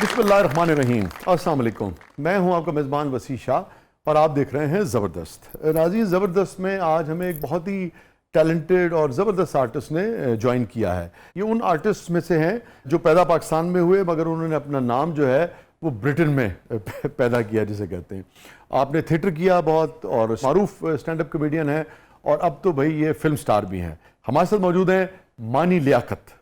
बिस्मिल्लाहिर्रहमानिर्रहीम, अस्सलाम वालेकुम। मैं हूं आपका मेज़बान वसी शाह और आप देख रहे हैं ज़बरदस्त। नाज़रीन, ज़बरदस्त में आज हमें एक बहुत ही टैलेंटेड और ज़बरदस्त आर्टिस्ट ने ज्वाइन किया है। ये उन आर्टिस्ट में से हैं जो पैदा पाकिस्तान में हुए मगर उन्होंने अपना नाम जो है वो ब्रिटेन में पैदा किया, जिसे कहते हैं। आपने थिएटर किया बहुत और मारूफ स्टैंड अप कॉमेडियन है और अब तो भाई ये फिल्म स्टार भी हैं। हमारे साथ मौजूद हैं मानी लियाकत।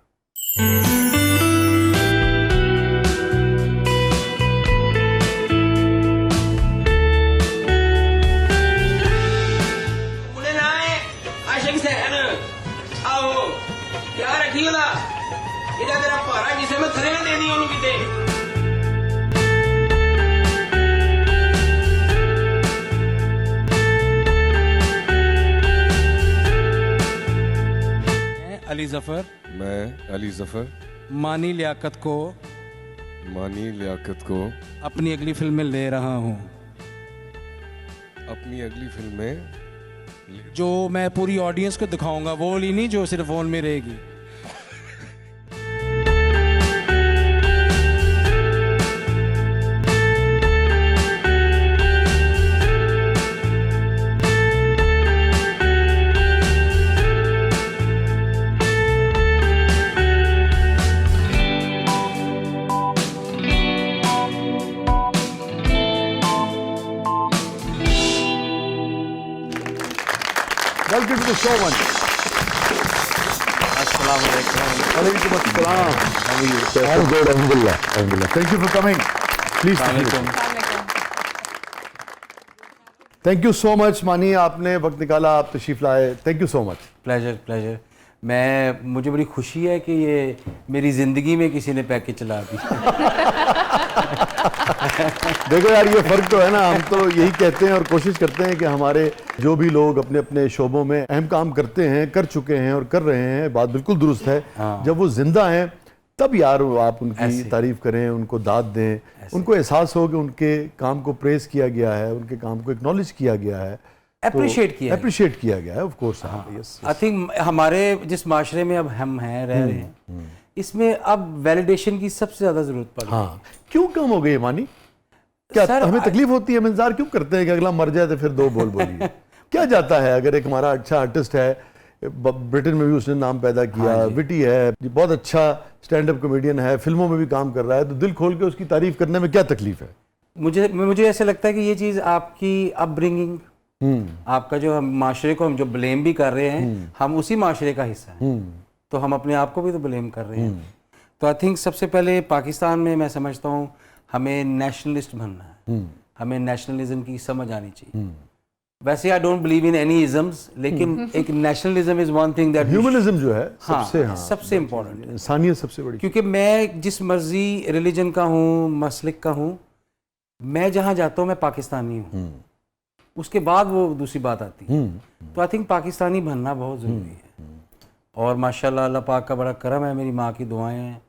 अली ज़फ़र, मैं अली ज़फ़र मानी लियाकत को अपनी अगली फिल्म में ले रहा हूँ। अपनी अगली फिल्म में जो मैं पूरी ऑडियंस को दिखाऊंगा, वो वाली नहीं जो सिर्फ फोन में रहेगी। Welcome to the show, man. Assalamu alaikum. Walaikum assalam. How are you? I'm good, alhamdulillah. Alhamdulillah. Thank you for coming. Please. Thank you so much, मानी, आपने वक्त निकाला, आप तशरीफ लाए। Thank you so much. Pleasure. मुझे बड़ी खुशी है कि ये मेरी ज़िंदगी में किसी ने पैकेज चला दी। देखो यार, ये फ़र्क तो है ना। हम तो यही कहते हैं और कोशिश करते हैं कि हमारे जो भी लोग अपने अपने शोबों में अहम काम करते हैं, कर चुके हैं और कर रहे हैं, बात बिल्कुल दुरुस्त है। जब वो जिंदा हैं तब यार आप उनकी तारीफ करें, उनको दाद दें, उनको एहसास हो कि उनके काम को प्रेस किया गया है, उनके काम को एक्नॉलेज किया गया है, अप्रिशिएट किया गया है। ऑफ कोर्स, आई थिंक हमारे जिस माशरे में अब हम हैं, रह रहे हैं, इसमें अब वैलिडेशन की सबसे ज़्यादा ज़रूरत पड़ रही है। हाँ, क्यों कम हो गई मानी? क्या सर, हमें तकलीफ होती है? इंतजार क्यों करते हैं कि अगला मर जाए तो फिर दो बोल बोलिए? क्या जाता है? अगर एक हमारा अच्छा आर्टिस्ट है, ब्रिटेन में भी उसने नाम पैदा किया, विटी है, बहुत अच्छा स्टैंड अप कॉमेडियन है, फिल्मों में भी काम कर रहा है, तो दिल खोल के उसकी तारीफ करने में क्या तकलीफ है? मुझे ऐसा लगता है कि ये चीज़ आपकी अपब्रिंगिंग, आपका जो हम माशरे को हम जो ब्लेम भी कर रहे हैं, हम उसी माशरे का हिस्सा हैं, तो हम अपने आप को भी तो ब्लेम कर रहे हैं। तो आई थिंक सबसे पहले पाकिस्तान में मैं समझता हूँ हमें नेशनलिस्ट बनना है, हमें नेशनलिज्म की समझ आनी चाहिए। वैसे I don't believe in any isms, लेकिन एक nationalism is one thing that humanism जो है सबसे इम्पोर्टेंट है, इंसानियत सबसे बड़ी। क्योंकि मैं जिस मर्जी रिलीजन का हूँ, मसलिक का हूँ, मैं जहाँ जाता हूँ मैं पाकिस्तानी हूँ, उसके बाद वो दूसरी बात आती है। तो आई थिंक पाकिस्तानी बनना बहुत ज़रूरी है। और माशाल्लाह अल्लाह पाक का बड़ा करम है, मेरी माँ की दुआएं हैं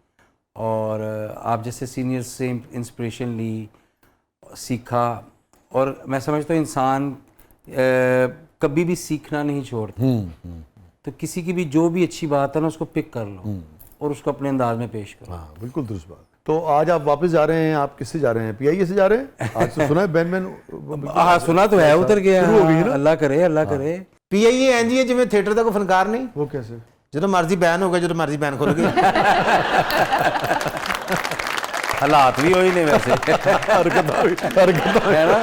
और आप जैसे सीनियर से इंस्पिरेशन ली, सीखा, और मैं समझता हूँ इंसान कभी भी सीखना नहीं छोड़ता। तो किसी की भी जो भी अच्छी बात है ना, उसको पिक कर लो और उसको अपने अंदाज में पेश करो। हाँ, बिल्कुल दुरुस्त बात। तो आज आप वापस जा रहे हैं, आप किससे जा रहे हैं? पीआईए से जा रहे हैं? आज तो सुना है बैन हाँ, सुना तो है, उतर गया। अल्लाह करे। पीआईए एंजी है जिवें थिएटर ਦਾ ਕੋਈ ਫਨਕਾਰ ਨਹੀਂ। वो कैसे? ਜਦੋਂ ਮਰਜ਼ੀ ਬੈਨ ਹੋ ਗਿਆ, ਜਦੋਂ ਮਰਜ਼ੀ ਬੈਨ ਖੁੱਲ ਗਿਆ। हालात भी वही ने वैसे हरकत है ना।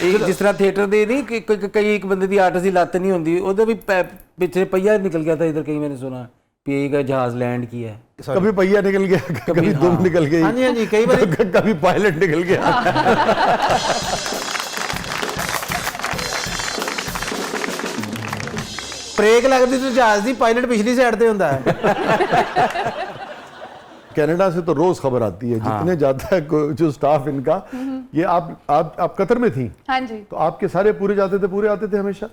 एक जिस तरह थिएटर दे नहीं कि कई एक बंदे दी आर्टिस्ट दी लत नहीं होंदी, ਉਹਦਾ भी पिछले पहिया निकल गया था इधर, कहीं मैंने सुना पीआई का जहाज लैंड किया है। कभी पहिया निकल गया, कभी दुम निकल गई। हाँ जी, कई बार कभी पायलट निकल गया। ब्रेक लगती तो जहाज दी पायलट पिछली साइड पे होता है। कनाडा से तो रोज खबर आती है, जितने जाता है जो स्टाफ इनका। ये आप कतर में थी? हाँ जी। तो आपके सारे पूरे जाते थे, पूरे आते थे हमेशा?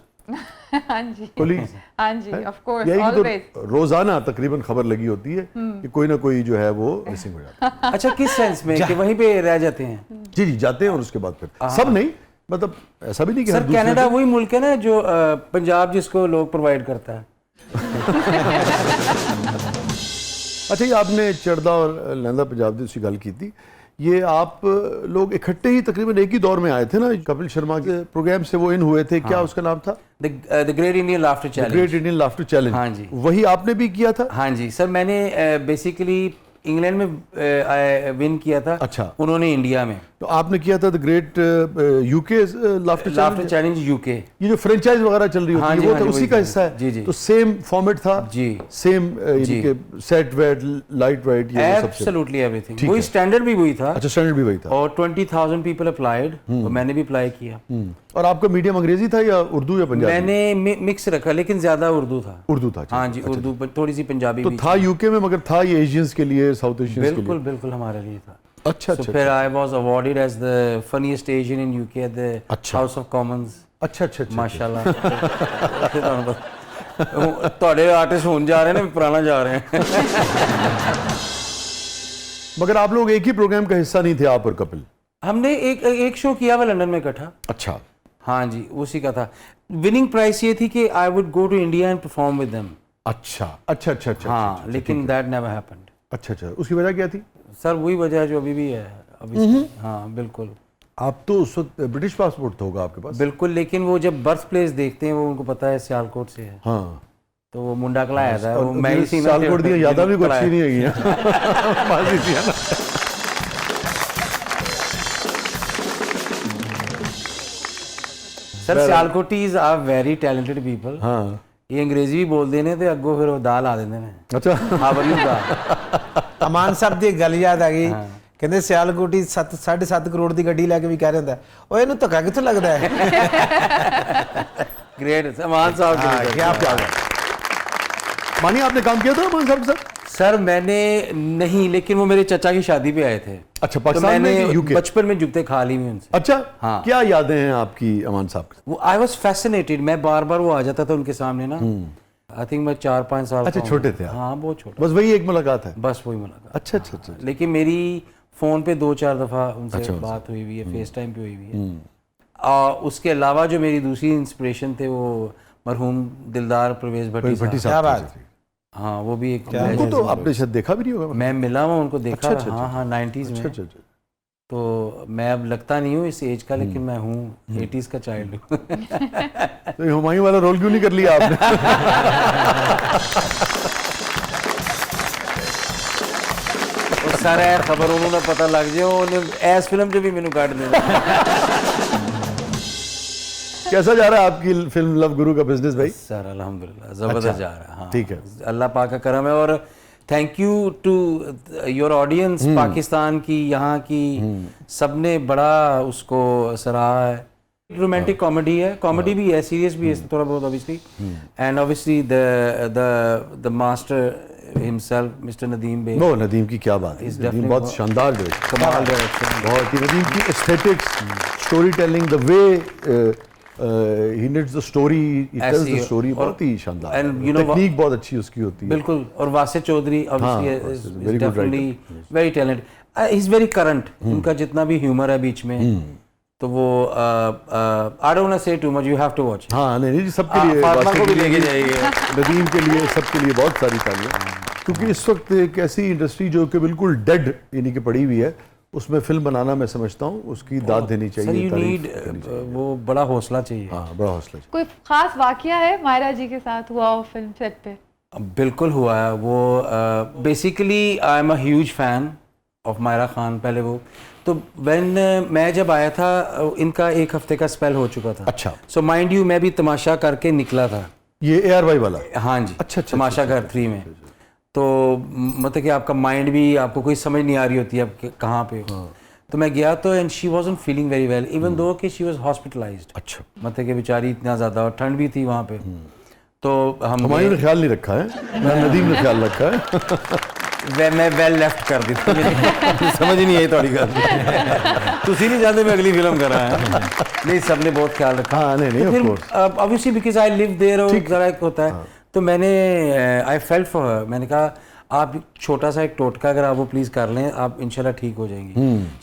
हाँ जी, पुलिस, हाँ जी, ऑफ कोर्स, यही ऑलवेज। तो रोजाना तकरीबन खबर लगी होती है कि कोई ना कोई जो है वो मिसिंग हो जाता है। अच्छा, किस सेंस में कि वहीं पे रह जाते हैं? जी जी, जाते हैं और उसके बाद फिर सब नहीं, मतलब ऐसा भी नहीं कि सर कनाडा वही मुल्क है ना जो पंजाब जिसको लोग प्रोवाइड करता है। अच्छा, ये आपने चढ़दा और लहंदा पंजाब दी गल की थी, ये आप लोग इकट्ठे ही तकरीबन एक ही दौर में आए थे ना, कपिल शर्मा के प्रोग्राम से वो इन हुए थे, क्या उसका नाम था? The great Indian laughter challenge. Great Indian laughter challenge. हाँ जी। वही आपने भी किया था? हाँ जी सर, मैंने बेसिकली इंग्लैंड में विन किया था। अच्छा। उन्होंने इंडिया में। तो आपने किया था the great UK laughter challenge UK. ये जो फ्रेंचाइज वगैरह चल रही होती हाँ है जी, वो हाँ तो जी, उसी वही का था। हिस्सा है। जी, जी। तो सेम फॉर्मेट था जी। सेम जी। सेट वेट लाइट वेट ये सब एब्सोल्युटली एवरीथिंग, ठीक वही है। स्टैंडर्ड भी वही था। अच्छा, स्टैंडर्ड भी वही था। और 20,000 पीपल अप्लाइड और मैंने भी अप्लाई किया। और आपका मीडियम अंग्रेजी था या उर्दू या पंजाबी? मैंने मिक्स रखा, लेकिन ज्यादा उर्दू था। उर्दू था। हाँ जी, उर्दू थोड़ी सी पंजाबी तो भी था यूके में, मगर था ये एशियंस के लिए, साउथ एशियंस के बिल्कुल लिए। बिल्कुल हमारे लिए था। अच्छा So अच्छा फिर I was awarded as the funniest Asian in UK at the अच्छा। House of commons. अच्छा अच्छा अच्छा। माशाल्लाह। ਤੁਹਾਡੇ ਆਰਟਿਸਟ ਹੁਣ ਜਾ ਰਹੇ ਨੇ, ਪੁਰਾਣਾ ਜਾ ਰਹੇ हैं। मगर आप लोग एक ही प्रोग्राम का हिस्सा नहीं थे, आप और कपिल? हमने एक शो किया हुआ लंदन में इकट्ठा। अच्छा हाँ जी, उसी का था। विनिंग प्राइस ये थी कि I would go to India and perform with them. अच्छा अच्छा अच्छा अच्छा। हाँ, लेकिन दैट नेवर हैपेंड। अच्छा अच्छा, उसकी वजह क्या थी? सर वही वजह है जो अभी भी है अभी। हाँ बिल्कुल आप तो उस वक्त ब्रिटिश पासपोर्ट होगा आपके पास? बिल्कुल, लेकिन वो जब बर्थ प्लेस देखते हैं वो उनको पता है सियालकोट से है। हाँ। तो वो मुंडा कलाया था, वो मैं और इसी सियालकोट दी यादा भी कुछ अच्छी नहीं है। माजी थी ना। Sir Sialkotis are very talented people. हाँ। ये अंग्रेजी भी बोलते ने ਤੇ ਅੱਗੋਂ ਫਿਰ ਉਹ ਦਾਲ ਲਾ ਦਿੰਦੇ ਨੇ। अच्छा। ਹਾਵਰ ਯੂ ਦਾ। ਅਮਾਨ ਸਾਹਿਬ ਦੀ ਇੱਕ ਗੱਲ ਯਾਦ ਆ ਗਈ, ਕਹਿੰਦੇ ਸਿਆਲਕੋਟੀ 7.5 ਕਰੋੜ ਦੀ ਗੱਡੀ ਲੈ ਕੇ ਵੀ ਕਹਿ ਰਿਹਾ ਹੁੰਦਾ, ਓਏ ਇਹਨੂੰ ਧੱਕਾ ਕਿੱਥੋਂ ਲੱਗਦਾ ਹੈ? ग्रेट समान साहब हाँ, के क्या बात है। मानिए आपने काम किया था मान साहब के साथ? सर मैंने नहीं, लेकिन वो मेरे चचा की शादी पे आए थे। अच्छा, तो पाकिस्तान में मैंने कि यूके? बचपन में जूते खा ली हुई उनसे। अच्छा। हाँ। क्या यादें हैं आपकी अमान साहब की? वो आई वाज फैसिनेटेड, मैं बार बार वो आ जाता था उनके सामने ना। आई थिंक मैं 4-5 साल अच्छा, का छोटे हूँ। थे आप? हाँ बहुत छोटा, बस वही एक मुलाकात है? बस वही मुलाकात। अच्छा अच्छा अच्छा। लेकिन मेरी फोन पे 2-4 दफा उनसे अच्छा, बात हुई हुई है, फेस टाइम पे हुई हुई है। उसके अलावा जो मेरी दूसरी इंस्पिरेशन थे वो मरहूम दिलदार परवेज भट्टी भट्टी साहब। साहब क्या बात थे। हाँ वो भी एक उनको तो आपने शायद देखा भी नहीं होगा। मैं मिला हूँ उनको, देखा। अच्छा, अच्छा, हाँ हाँ 90s में। अच्छा अच्छा अच्छा। तो मैं अब लगता नहीं हूँ इस एज का, लेकिन मैं हूँ 80s का चाइल्ड हूँ। तो ये हुमायूं वाला रोल क्यों नहीं कर लिया आपने? सारा खबर उन्होंने पता लग जाए, उन्हें एस फिल्म जो भी मैंने काट देना। कैसा जा रहा है आपकी फिल्म लव गुरु का बिजनेस भाई? सर अल्हम्दुलिल्लाह जबरदस्त अच्छा, जा रहा है। हाँ, ठीक है। अल्लाह पाक का करम है। और thank you to your audience Pakistan की, यहाँ की, सबने बड़ा उसको सराहा है। रोमांटिक कॉमेडी है, कॉमेडी भी है, सीरियस भी है थोड़ा बहुत obviously. And obviously the master himself mister Nadeem बे, नो, नदीम की क्या बात है। He's नदीम definitely बहुत शानदार डायरेक्टर, कमाल डायरेक्शन। बहुत ही। नदीम की aesthetics, story telling, the way he needs the story, he tells the ऐसी- स्टोरी, और- बहुत ही शानदार। and you know टेक्निक बहुत अच्छी उसकी होती है। बिल्कुल। और वासिफ चौधरी हाँ, obviously Wasif, is very good definitely very talented, he is very current. उनका जितना भी ह्यूमर है बीच में, तो वो I don't want to say too much, you have to watch. हाँ नहीं नहीं, सबके लिए फातिमा वासिफ को भी के लेके लिए, जाइए। नदीम के लिए, सबके लिए बहुत सारी तालियां। क्योंकि इस वक्त एक ऐसी इंडस्ट्री जो कि बिल्कुल डेड यानी कि पड़ी हुई है, उसमें फिल्म बनाना मैं समझता हूँ उसकी दाद देनी सर चाहिए, यू तारीफ नीड करनी चाहिए। वो बड़ा हौसला चाहिए। हाँ, बड़ा हौसला चाहिए। कोई खास वाकया है मायरा जी के साथ हुआ हो फिल्म सेट पे? बिल्कुल हुआ है वो। Basically I am a huge fan of Maira Khan. पहले वो तो व्हेन मैं जब आया था इनका 1 हफ्ते का स्पेल हो चुका था। अच्छा। सो माइंड यू मैं भी तमाशा करके निकला था। ये ARY वाला? हाँ जी। अच्छा, अच्छा, तमाशा अच्छा, घर 3 में। तो मतलब कि आपका माइंड भी, आपको कोई समझ नहीं आ रही होती है आप कहाँ पे हो। तो मैं गया तो and she wasn't feeling very well, even though कि शी वाज हॉस्पिटलाइज्ड। अच्छा। मतलब कि बेचारी इतना ज़्यादा, और ठंड भी थी वहाँ पे। तो हम हमारे ने ख्याल नहीं रखा है, नदीम ने ख्याल रखा है। मैं वेल लेफ्ट कर दी समझ ही नहीं आई थोड़ी गल। तुसी नहीं जानते मैं अगली फिल्म कर रहा है। नहीं, सबने बहुत ख्याल रखा। हाँ, नहीं, तो of फिर course। Obviously because I live there, और जरा एक होता है। तो मैंने आई फेल्ट फॉर हर, मैंने कहा आप छोटा सा एक टोटका अगर आप वो प्लीज कर लें, आप इंशाल्लाह ठीक हो जाएंगी।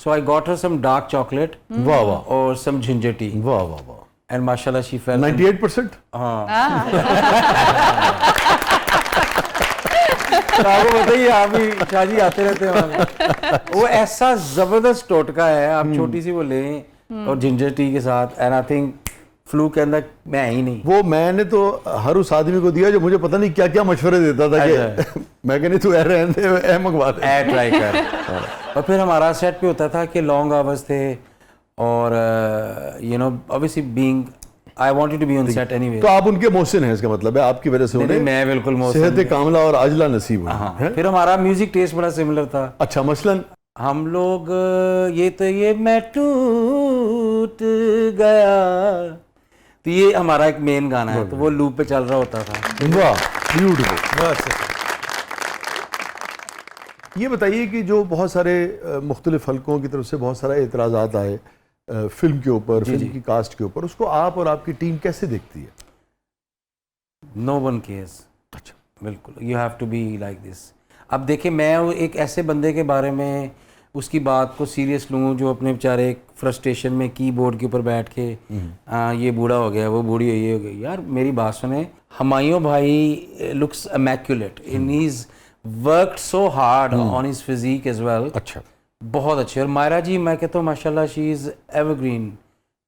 So I got her some dark chocolate वाह वाह और सम जिंजर टी, वाह वाह वाह। एंड माशाल्लाह शी फेल्ट 98%? हाँ। तो आपको बताइए, आप ही शाहजी आते रहते हैं वहाँ पे। वो ऐसा जबरदस्त टोटका है, आप छोटी सी वो लें और जिंजर टी के साथ, एंड आई थिंक फ्लू के अंदर मैं ही नहीं। वो मैंने तो हर उस आदमी को दिया जो मुझे पता नहीं क्या क्या मशवरे देता था कि मैं कहनी तू रहने दे, मंगवा दे, ए ट्राई कर। और फिर हमारा सेट पे होता था कि लॉन्ग आवर्स थे, और you know obviously being I wanted to be on set anyway. तो आप उनके मोहसिन हैं, इसका मतलब है आपकी वजह से नहीं, उन्हें मैं बिल्कुल मोहसिन सेहत कामला और आजला नसीब हुई हाँ। है? फिर हमारा म्यूजिक टेस्ट बड़ा सिमिलर था। अच्छा, मसलन हम लोग ये मैं टूट गया, तो ये हमारा एक मेन गाना है, तो वो लूप पे चल रहा होता था। वाह, ब्यूटीफुल। ये बताइए कि जो बहुत सारे मुख्तलिफ हलकों की तरफ से बहुत सारा एतराज़ात आए फिल्म के ऊपर, फिल्म की कास्ट के ऊपर, उसको आप और आपकी टीम कैसे देखती है? No one cares. अच्छा, बिल्कुल, you have to be like this. अब देखिए, मैं एक ऐसे बंदे के बारे में उसकी बात को सीरियस लूँ जो अपने बेचारे फ्रस्ट्रेशन में कीबोर्ड के ऊपर बैठ के ये बूढ़ा हो गया, वो बूढ़ी हो, ये हो गई। यार मेरी बात सुने, हुमायूं भाई looks immaculate, in he's worked so hard on his physique as well. अच्छा, बहुत अच्छे। और मायरा जी, मैं कहता हूँ माशाल्लाह, she is evergreen,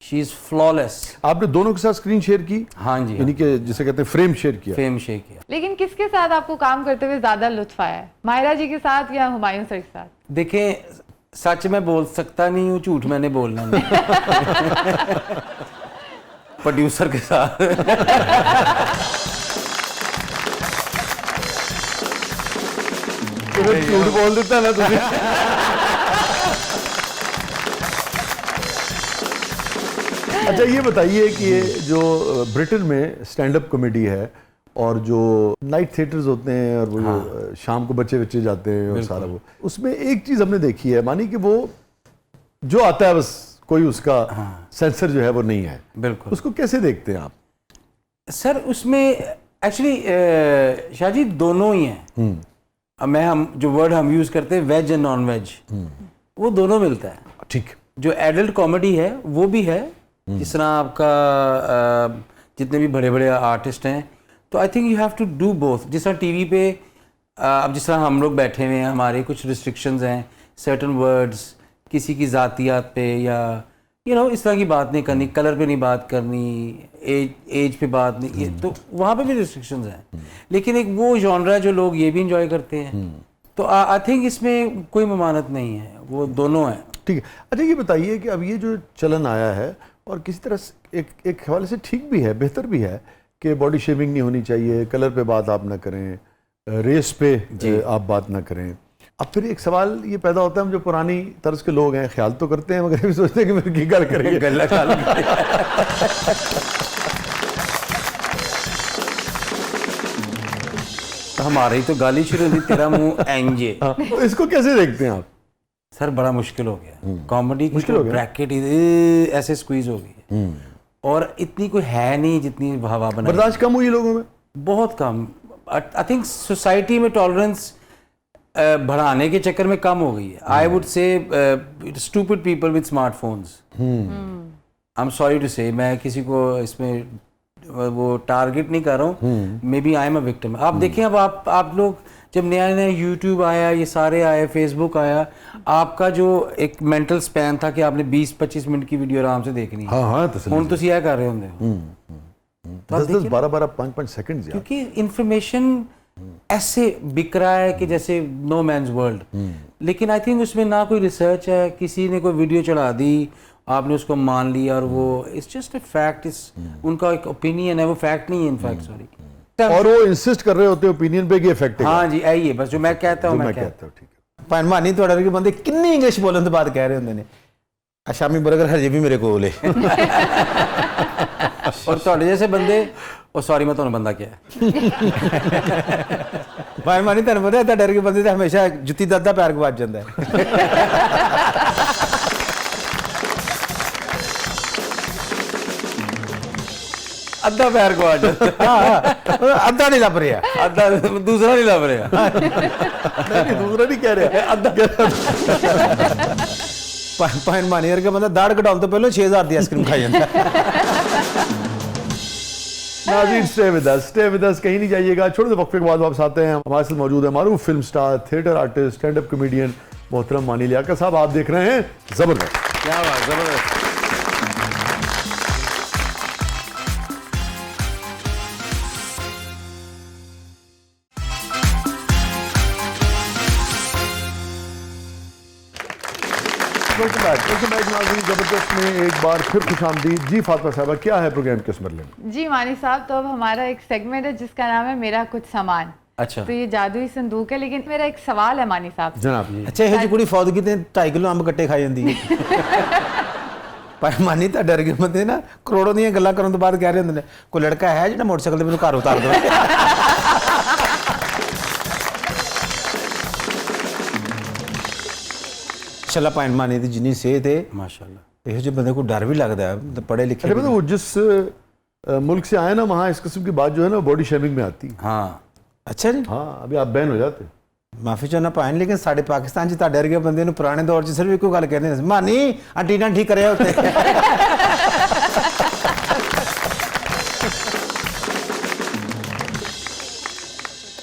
she is flawless. आपने दोनों के साथ स्क्रीन शेयर की? हाँ जी, यानी कि जिसे कहते हैं फ्रेम शेयर किया? फेम शेयर किया। लेकिन किसके साथ आपको काम करते हुए ज्यादा लुत्फ आया है, मायरा जी के साथ या हुमायूं सर के साथ? देखें, सच मैं बोल सकता नहीं हूँ, झूठ मैंने बोलना नहीं। प्रोड्यूसर के साथ। झूठ बोल देता ना तुझे। अच्छा, ये बताइए कि ये जो ब्रिटेन में स्टैंड अप कॉमेडी है और जो नाइट थिएटर्स होते हैं और वो जो शाम को बच्चे जाते हैं और सारा वो, उसमें एक चीज़ हमने देखी है, मानी कि वो जो आता है बस कोई उसका सेंसर जो है वो नहीं है। बिल्कुल। उसको कैसे देखते हैं आप? सर उसमें एक्चुअली शाहजी दोनों ही हैं। अब हम जो वर्ड हम यूज़ करते हैं वेज एंड नॉन वेज, वो दोनों मिलता है। ठीक। जो एडल्ट कॉमेडी है वो भी है, जिस तरह आपका जितने भी बड़े बड़े आर्टिस्ट हैं, तो I think you have to do both. जिस तरह टीवी पे अब जिस तरह हम लोग बैठे हुए हैं, हमारे कुछ रिस्ट्रिक्शंस हैं, सर्टन वर्ड्स किसी की ज़ातियात पे या इस तरह की बात नहीं करनी, कलर पे नहीं बात करनी, एज पे बात नहीं, ये तो वहाँ पे भी रिस्ट्रिक्शंस हैं। लेकिन एक वो जॉनरा है जो लोग ये भी इंजॉय करते हैं, तो आई थिंक इसमें कोई ममानत नहीं है, वो दोनों हैं। ठीक है। अच्छा, ये बताइए कि अब ये जो चलन आया है और किसी तरह से एक हवाले से ठीक भी है, बेहतर भी है कि बॉडी शेमिंग नहीं होनी चाहिए, कलर पे बात आप ना करें, रेस पे आप बात ना करें। अब फिर एक सवाल ये पैदा होता है, हम जो पुरानी तर्ज के लोग हैं ख्याल तो करते हैं मगर ये भी सोचते हैं कि मेरे की गल करेंगे, गला खा लेंगे। हमारी तो गाली शुरू हुई, तेरा मुंह एंजे। तो इसको कैसे देखते हैं आप? सर बड़ा मुश्किल हो गया, कॉमेडी की मुश्किल हो तो गया। ब्रैकेट ऐसे स्क्वीज हो गई है, और इतनी कोई है नहीं जितनी हवा बना। बर्दाश्त कम हुई लोगों में, बहुत कम। आई थिंक सोसाइटी में टॉलरेंस बढ़ाने के चक्कर में कम हो गई है। I would say stupid people with smartphones, I am sorry to say, मैं किसी को इसमें वो टारगेट नहीं कर रहा हूँ, maybe I am a victim. आप देखें, अब आप लोग जब नया नया यूट्यूब आया, ये सारे आए, फेसबुक आया, आपका जो एक मेंटल स्पैन था कि आपने 20-25 मिनट की वीडियो आराम से देखनी है, हाँ ਹੁਣ ਤੁਸੀਂ ਇਹ कर रहे होंगे, 10-10, 12-12, 5-5 सेकंड्स यार। क्योंकि इंफॉर्मेशन ऐसे बिक रहा है कि जैसे नो मैन्स वर्ल्ड। लेकिन आई थिंक उसमें ना कोई रिसर्च है, किसी ने कोई वीडियो चढ़ा दी, आपने उसको मान लिया, और वो इट्स जस्ट अ फैक्ट, उनका एक ओपिनियन है, वो फैक्ट नहीं है इनफैक्ट, सॉरी। और वो इंसिस्ट कर रहे होते हैं ओपिनियन पे कि इफेक्ट है। हाँ जी, आइए बस जो मैं कहता हूँ, मैं मैं कहता हूँ, ठीक है। ਭਾਵੇਂ ਮਾਨੀ ਤੁਹਾਡੇ ਵਰਗੇ ਬੰਦੇ ਕਿੰਨੀ ਇੰਗਲਿਸ਼ ਬੋਲਣ ਤੋਂ ਬਾਅਦ ਕਹਿ ਰਹੇ ਹੁੰਦੇ ਨੇ ਆ ਸ਼ਾਮੀ 버ਗਰ ਹਜੇ ਵੀ ਮੇਰੇ ਕੋਲ ਏ। और ਤੁਹਾਡੇ जैसे बंदे, ਉਹ ਸੌਰੀ ਮੈਂ ਤੁਹਾਨੂੰ ਬੰਦਾ ਕਿਹਾ। ਭਾਵੇਂ ਮਾਨੀ ਤੁਹਾਨੂੰ ਪਤਾ ਤੁਹਾਡੇ ਵਰਗੇ ਬੰਦੇ ਤਾਂ ਹਮੇਸ਼ਾ ਜੁੱਤੀ ਦਾ ਅੱਧਾ ਪੈਰ ਗਵਾਚ ਜਾਂਦਾ ਹੈ। ਅੱਧਾ ਪੈਰ ਗਵਾ ਜਾਂਦਾ, ਹਾਂ ਅੱਧਾ ਨਹੀਂ ਲੱਭ ਰਿਹਾ, ਅੱਧਾ ਦੂਸਰਾ ਨਹੀਂ ਲੱਭ ਰਿਹਾ। नहीं, दूसरा नहीं कह रहे। ਭਾਵੇਂ ਮਾਨੀ ਵਰਗਾ ਬੰਦਾ ਦਾੜ ਕਢਾਉਣ ਤੋਂ ਪਹਿਲਾਂ 6000 ਦੀ ਆਈਸਕ੍ਰੀਮ ਖਾ ਜਾਂਦਾ। नाज़रीन स्टे विद अस, कहीं नहीं जाइएगा। छोटे से वक्फे के बाद वापस आते हैं। हमारे साथ मौजूद है मारूफ film star, theatre artist, stand up comedian मोहतरम मानी लियाकत साहब। आप देख रहे हैं जबरदस्त। क्या बात, जबरदस्त। वेलकम बैक नाज़रीन, जबरदस्त में एक बार फिर खुशामदीद। जी फातिमा साहबा, क्या है प्रोग्राम के इस मरले में? जी मानी साहब, तो अब हमारा एक सेगमेंट है जिसका नाम है मेरा कुछ सामान। अच्छा। तो ये जादुई संदूक है, लेकिन मेरा एक सवाल है मानी साहब से। जनाब अच्छा, ਇਹ ਜੀ ਕੁੜੀ ਫੌਤ ਕੀਤੇ 2.5 ਕਿਲੋ ਅੰਬ ਕੱਟੇ ਖਾ ਜਾਂਦੀ ਹੈ। ਪਰ ਮਾਨੀ ਤਾਂ ਡਰ ਗਏ ਬੰਦੇ ਨਾ, ਕਰੋੜਾਂ ਦੀਆਂ ਗੱਲਾਂ ਕਰਨ ਤੋਂ ਬਾਅਦ ਕਹਿ ਰਹੇ ਹੁੰਦੇ ਨੇ ਕੋਈ ਲੜਕਾ ਹੈ ਜਿਹੜਾ ਮੋਟਰਸਾਈਕਲ ਤੇ ਮੈਨੂੰ ਘਰ ਉਤਾਰ ਦੇਵੇ। ਚਲਾ ਪਾਇਨ ਮਾਨੀ ਦੀ ਜਿੰਨੀ ਸਿਹਤ ਹੈ माशाल्लाह। ਇਹੋ ਜਿਹੇ ਬੰਦੇ को डर भी लगता है, पढ़े लिखे। अरे मतलब वो जिस मुल्क से आए ना, वहाँ इस किस्म की बात जो है ना बॉडी शेमिंग में आती है। हाँ अच्छा जी, हाँ, अभी आप बैन हो जाते। ਮਾਫੀ ਚਾਹਨਾ ਪਾਇਨ, ਲੇਕਿਨ ਸਾਡੇ ਪਾਕਿਸਤਾਨ 'ਚ ਤਾਂ ਡਰ ਗਏ ਬੰਦੇ ਨੂੰ ਪੁਰਾਣੇ ਦੌਰ 'ਚ ਸਿਰਫ ਇੱਕੋ ਗੱਲ ਕਹਿੰਦੇ ਸੀ, ਮਾਨੀ ਅੰਟੀਨਾ ਠੀਕ ਕਰਿਆ ਉੱਤੇ।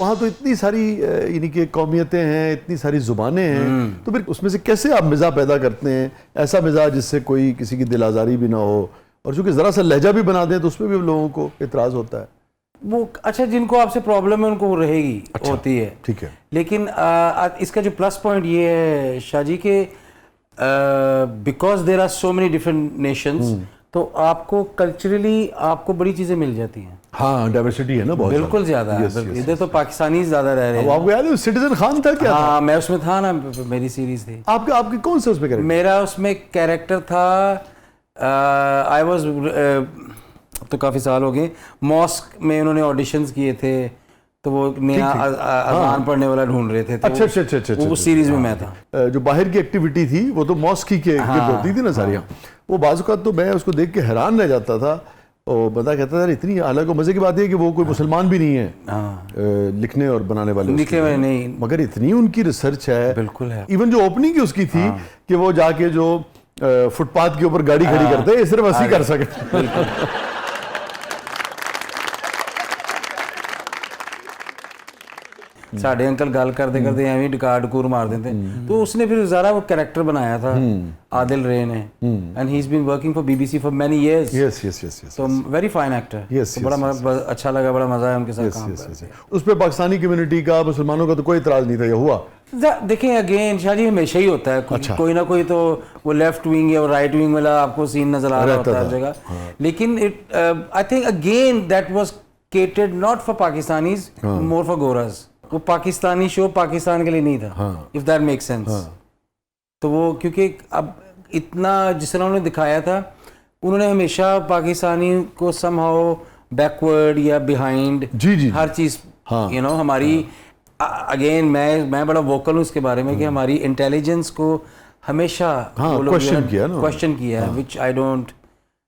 वहाँ तो इतनी सारी यानी कि कौमियतें हैं, इतनी सारी ज़ुबानें हैं, तो फिर उसमें से कैसे आप मिज़ा पैदा करते हैं, ऐसा मिज़ा जिससे कोई किसी की दिल आज़ारी भी ना हो, और चूँकि ज़रा सा लहजा भी बना दें तो उसमें भी लोगों को एतराज़ होता है। वो अच्छा, जिनको आपसे प्रॉब्लम है उनको वो रहेगी, होती है। ठीक है। लेकिन इसका जो प्लस पॉइंट ये है शाहजी के, because there are so many different nations, तो आपको कल्चरली आपको बड़ी चीज़ें मिल जाती हैं। हाँ, डाइवर्सिटी है ना बहुत बिल्कुल ज़्यादा है। इधर तो पाकिस्तानी ज़्यादा रह रहे अब हैं। आपको याद है सिटीजन खान था क्या? हाँ, मैं उसमें था ना, मेरी सीरीज थी। आपके आपके कौन से उसमें करेक्टर? मेरा उसमें कैरेक्टर था, आई वाज, तो काफ़ी साल हो गए, मॉस्क में उन्होंने ऑडिशंस किए थे, तो वो नया अज़ान पढ़ने वाला ढूंढ रहे थे। तो अच्छा, वो सीरीज में मैं था। जो बाहर की एक्टिविटी थी वो तो मॉस्क की होती थी ना सारी। वो बाज़-औक़ात तो मैं उसको देख के हैरान रह जाता था, और बंदा कहता था इतनी, हालांकि मज़े की बात है कि वो कोई मुसलमान भी नहीं है लिखने और बनाने वाले, लिखने वाले नहीं, मगर इतनी उनकी रिसर्च है। बिल्कुल है। इवन जो ओपनिंग की उसकी थी कि वो जाके जो फुटपाथ के ऊपर गाड़ी खड़ी करते हैं, सिर्फ ऐसे ही कर सके। साढ़े अंकल गल करते करते एवं डकार डकूर मार देते, तो उसने फिर ज़रा वो कैरेक्टर बनाया था, आदिल रे ने, and he is been working for BBC for many years. Yes. तो वेरी फाइन एक्टर। तो बड़ा अच्छा लगा, बड़ा मजा आया उनके साथ काम करके। उस पे पाकिस्तानी कम्युनिटी का, मुसलमानों का तो कोई इतराज नहीं था, ये हुआ? देखें अगेन शाहजी, हमेशा ही होता है। अच्छा। कोई ना कोई तो वो लेफ्ट विंग या राइट विंग वाला आपको सीन नजर आ रहा होता है हर जगह। लेकिन it, I think again that was catered not for Pakistanis, more for गोरास। वो पाकिस्तानी शो पाकिस्तान के लिए नहीं था, इफ दैट मेक सेंस। तो वो क्योंकि अब इतना जिस तरह उन्होंने दिखाया था, उन्होंने हमेशा पाकिस्तानी को समहाउ बैकवर्ड या बिहाइंड, जी हर चीज़, यू नो, हमारी अगेन मैं बड़ा वोकल हूँ इसके बारे में कि हमारी इंटेलिजेंस को हमेशा क्वेश्चन किया है, विच आई डोंट।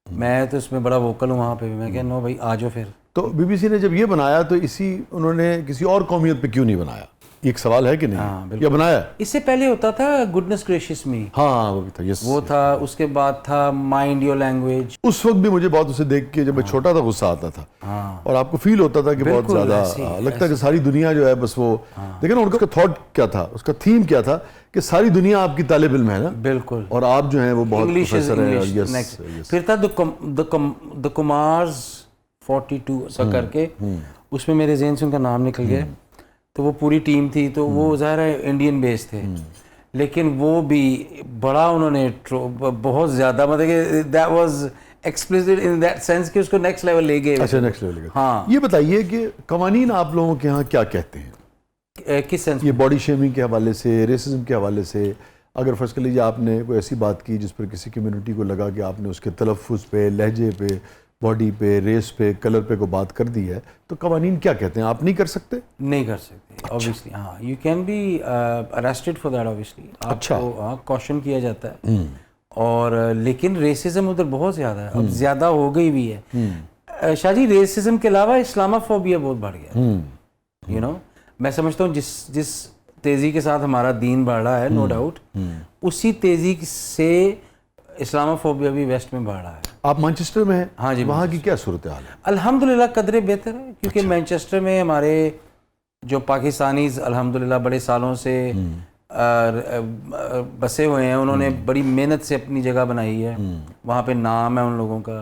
मैं तो इसमें बड़ा वोकल हूँ वहाँ पे भी। मैं कह नो भाई आ जाओ फिर। तो बीबीसी ने जब ये बनाया तो उन्होंने किसी और कौमियत पे क्यों नहीं बनाया? एक सवाल है कि नहीं? हाँ, या बनाया? इससे पहले होता था गुडनेस ग्रेशियस मी। हाँ, वो भी था। यस, वो था। उसके बाद था माइंड योर लैंग्वेज। उस वक्त भी मुझे बहुत उसे देख के, जब मैं छोटा था, गुस्सा आता था। और आपको फील होता था कि बहुत ज्यादा लगता है कि सारी दुनिया जो है बस वो। लेकिन उनका थॉट क्या था, उसका थीम क्या था कि सारी दुनिया आपकी तालिब इल्म है ना। बिल्कुल। और आप जो हैं वो बहुत प्रोफेसर हैं। फिर था द कुमार्स 42 ऐसा करके, उसमें मेरे ज़हन से उनका नाम निकल गया। तो वो पूरी टीम थी, तो वो ज़ाहिर है इंडियन बेस थे, लेकिन वो भी बड़ा उन्होंने बहुत ज़्यादा, मतलब कि that was explicit in that sense कि उसको नेक्स्ट लेवल ले गए। अच्छा, नेक्स्ट लेवल ले गए। हाँ। ये बताइए कि कवानीन आप लोगों के यहाँ क्या कहते हैं? किस सेंस? ये बॉडी शेमिंग के हवाले से, रेसिज्म के हवाले से, अगर फर्ज कर लीजिए आपने कोई ऐसी बात की जिस पर किसी कम्युनिटी को लगा कि आपने उसके तलफ़्फ़ुज़ पे, लहजे पे, बॉडी पे, रेस पे, कलर पे को बात कर दी है, तो कवानीन क्या कहते हैं? आप नहीं कर सकते? नहीं कर सकते ऑब्वियसली। हाँ, you can be arrested for that obviously. अच्छा। हाँ, क्वेश्चन किया जाता है। और लेकिन रेसिज्म उधर बहुत ज़्यादा है, अब ज़्यादा हो गई भी है। शाहजी, रेसिज्म के अलावा इस्लामोफोबिया बहुत बढ़ गया। यू नो, मैं समझता हूँ जिस तेज़ी के साथ हमारा दीन बढ़ रहा है, नो डाउट, उसी तेज़ी से इस्लामोफोबिया भी वेस्ट में बढ़ रहा है। आप मैनचेस्टर में हैं? हाँ जी, वहाँ की क्या सूरत हाल है? अल्हम्दुलिल्लाह कदरे बेहतर है, क्योंकि मैनचेस्टर में हमारे जो पाकिस्तानीज अल्हम्दुलिल्लाह बड़े सालों से बसे हुए हैं, उन्होंने बड़ी मेहनत से अपनी जगह बनाई है। वहाँ पे नाम है उन लोगों का,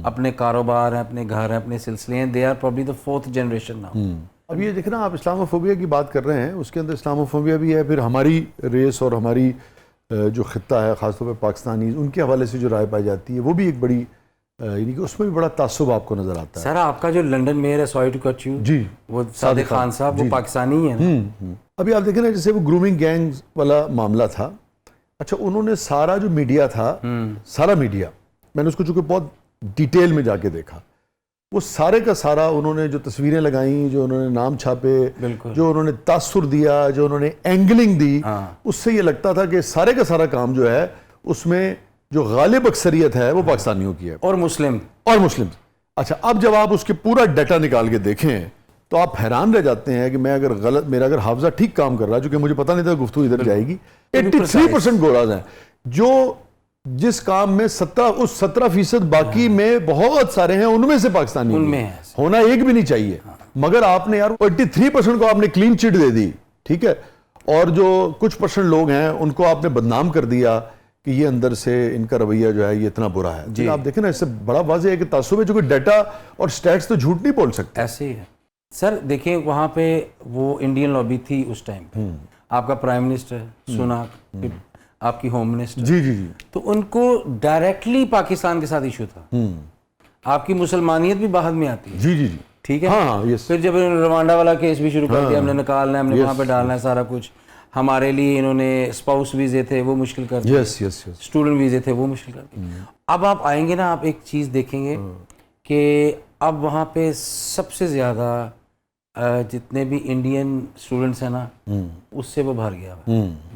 अपने कारोबार हैं, अपने घर हैं, अपने सिलसिले हैं। They are probably the 4th generation now. अब ये देखना, आप इस्लामोफोबिया की बात कर रहे हैं, उसके अंदर इस्लामोफोबिया भी है, फिर हमारी रेस और हमारी जो खित्ता है ख़ासतौर पर पाकिस्तानी, उनके हवाले से जो राय पाई जाती है वो भी एक बड़ी यानी कि उसमें भी बड़ा तासुब आपको नज़र आता है। सर आपका जो लंदन मेयर है, सॉरी टू कट यू, जी, वो सादिक खान साहब, वो पाकिस्तानी ही है ना? अभी आप देखें ना, जैसे वो ग्रूमिंग गैंग्स वाला मामला था, अच्छा उन्होंने सारा जो मीडिया था, सारा मीडिया, मैंने उसको चूँकि बहुत डिटेल में जाके देखा, वो सारे का सारा उन्होंने जो तस्वीरें लगाई, जो उन्होंने नाम छापे, जो उन्होंने तासुर दिया, जो उन्होंने एंगलिंग दी, उससे ये लगता था कि सारे का सारा काम जो है उसमें जो गालिब अक्सरियत है वो पाकिस्तानियों की है और मुस्लिम। अच्छा, अब जब आप उसके पूरा डाटा निकाल के देखें तो आप हैरान रह जाते हैं कि मेरा अगर हाफजा ठीक काम कर रहा है, जो कि मुझे पता नहीं था गुफ्तगू इधर जाएगी, 83% गोराज हैं, जो जिस काम में 17% बाकी में बहुत सारे हैं, उनमें से पाकिस्तानी उनमें होना एक भी नहीं चाहिए। मगर आपने यार 83% को आपने क्लीन चिट दे दी, ठीक है, और जो कुछ परसेंट लोग हैं उनको आपने बदनाम कर दिया कि ये अंदर से इनका रवैया जो है ये इतना बुरा है। जी आप देखें ना, इससे बड़ा वाज़ेह है कि तासुब है, जो कि डाटा और स्टैट्स तो झूठ नहीं बोल सकते। ऐसे ही है सर। देखिए वहाँ पे वो इंडियन लॉबी थी उस टाइम पे, आपका प्राइम मिनिस्टर सुनाक, आपकी होम मिनिस्टर, जी, तो उनको डायरेक्टली पाकिस्तान के साथ इशू था। आपकी मुसलमानियत भी बाद में आती है। जी, ठीक है। हाँ, फिर जब रवांडा वाला केस भी शुरू कर दिया, हमने निकालना है, हमने वहाँ पे डालना है सारा कुछ, हमारे लिए इन्होंने स्पाउस वीजे थे वो मुश्किल कर दिए, स्टूडेंट वीजे थे वो मुश्किल कर दिए। अब आप आएंगे ना, आप एक चीज़ देखेंगे कि अब वहाँ पे सबसे ज़्यादा जितने भी इंडियन स्टूडेंट्स हैं ना, उससे वो बाहर गया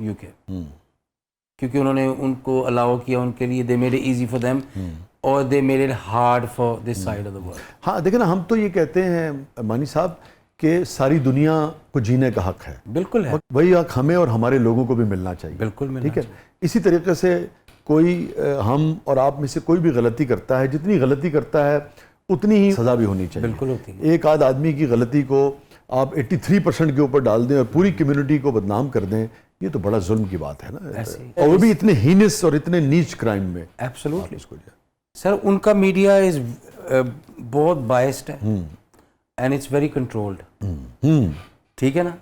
यूके, क्योंकि उन्होंने उनको अलाउ किया, उनके लिए they made it easy for them और they made it hard for this side of the world. हाँ देखिए ना, हम तो ये कहते हैं मानी साहब कि सारी दुनिया को जीने का हक है। बिल्कुल है, वही हक हमें और हमारे लोगों को भी मिलना चाहिए। बिल्कुल मिलना ठीक है। इसी तरीके से कोई हम और आप में से कोई भी गलती करता है, जितनी गलती करता है उतनी ही सज़ा भी होनी चाहिए। बिल्कुल होती है। एक आध आदमी की गलती को आप 83% के ऊपर डाल दें और पूरी कम्युनिटी को बदनाम कर दें, ये तो बड़ा जुल्म की बात है ना, और वो भी इतने हीनस और इतने नीच क्राइम में। एब्सोल्युटली सर, उनका मीडिया इज बहुत बायस्ड है एंड इट्स वेरी कंट्रोल्ड। ठीक है ना,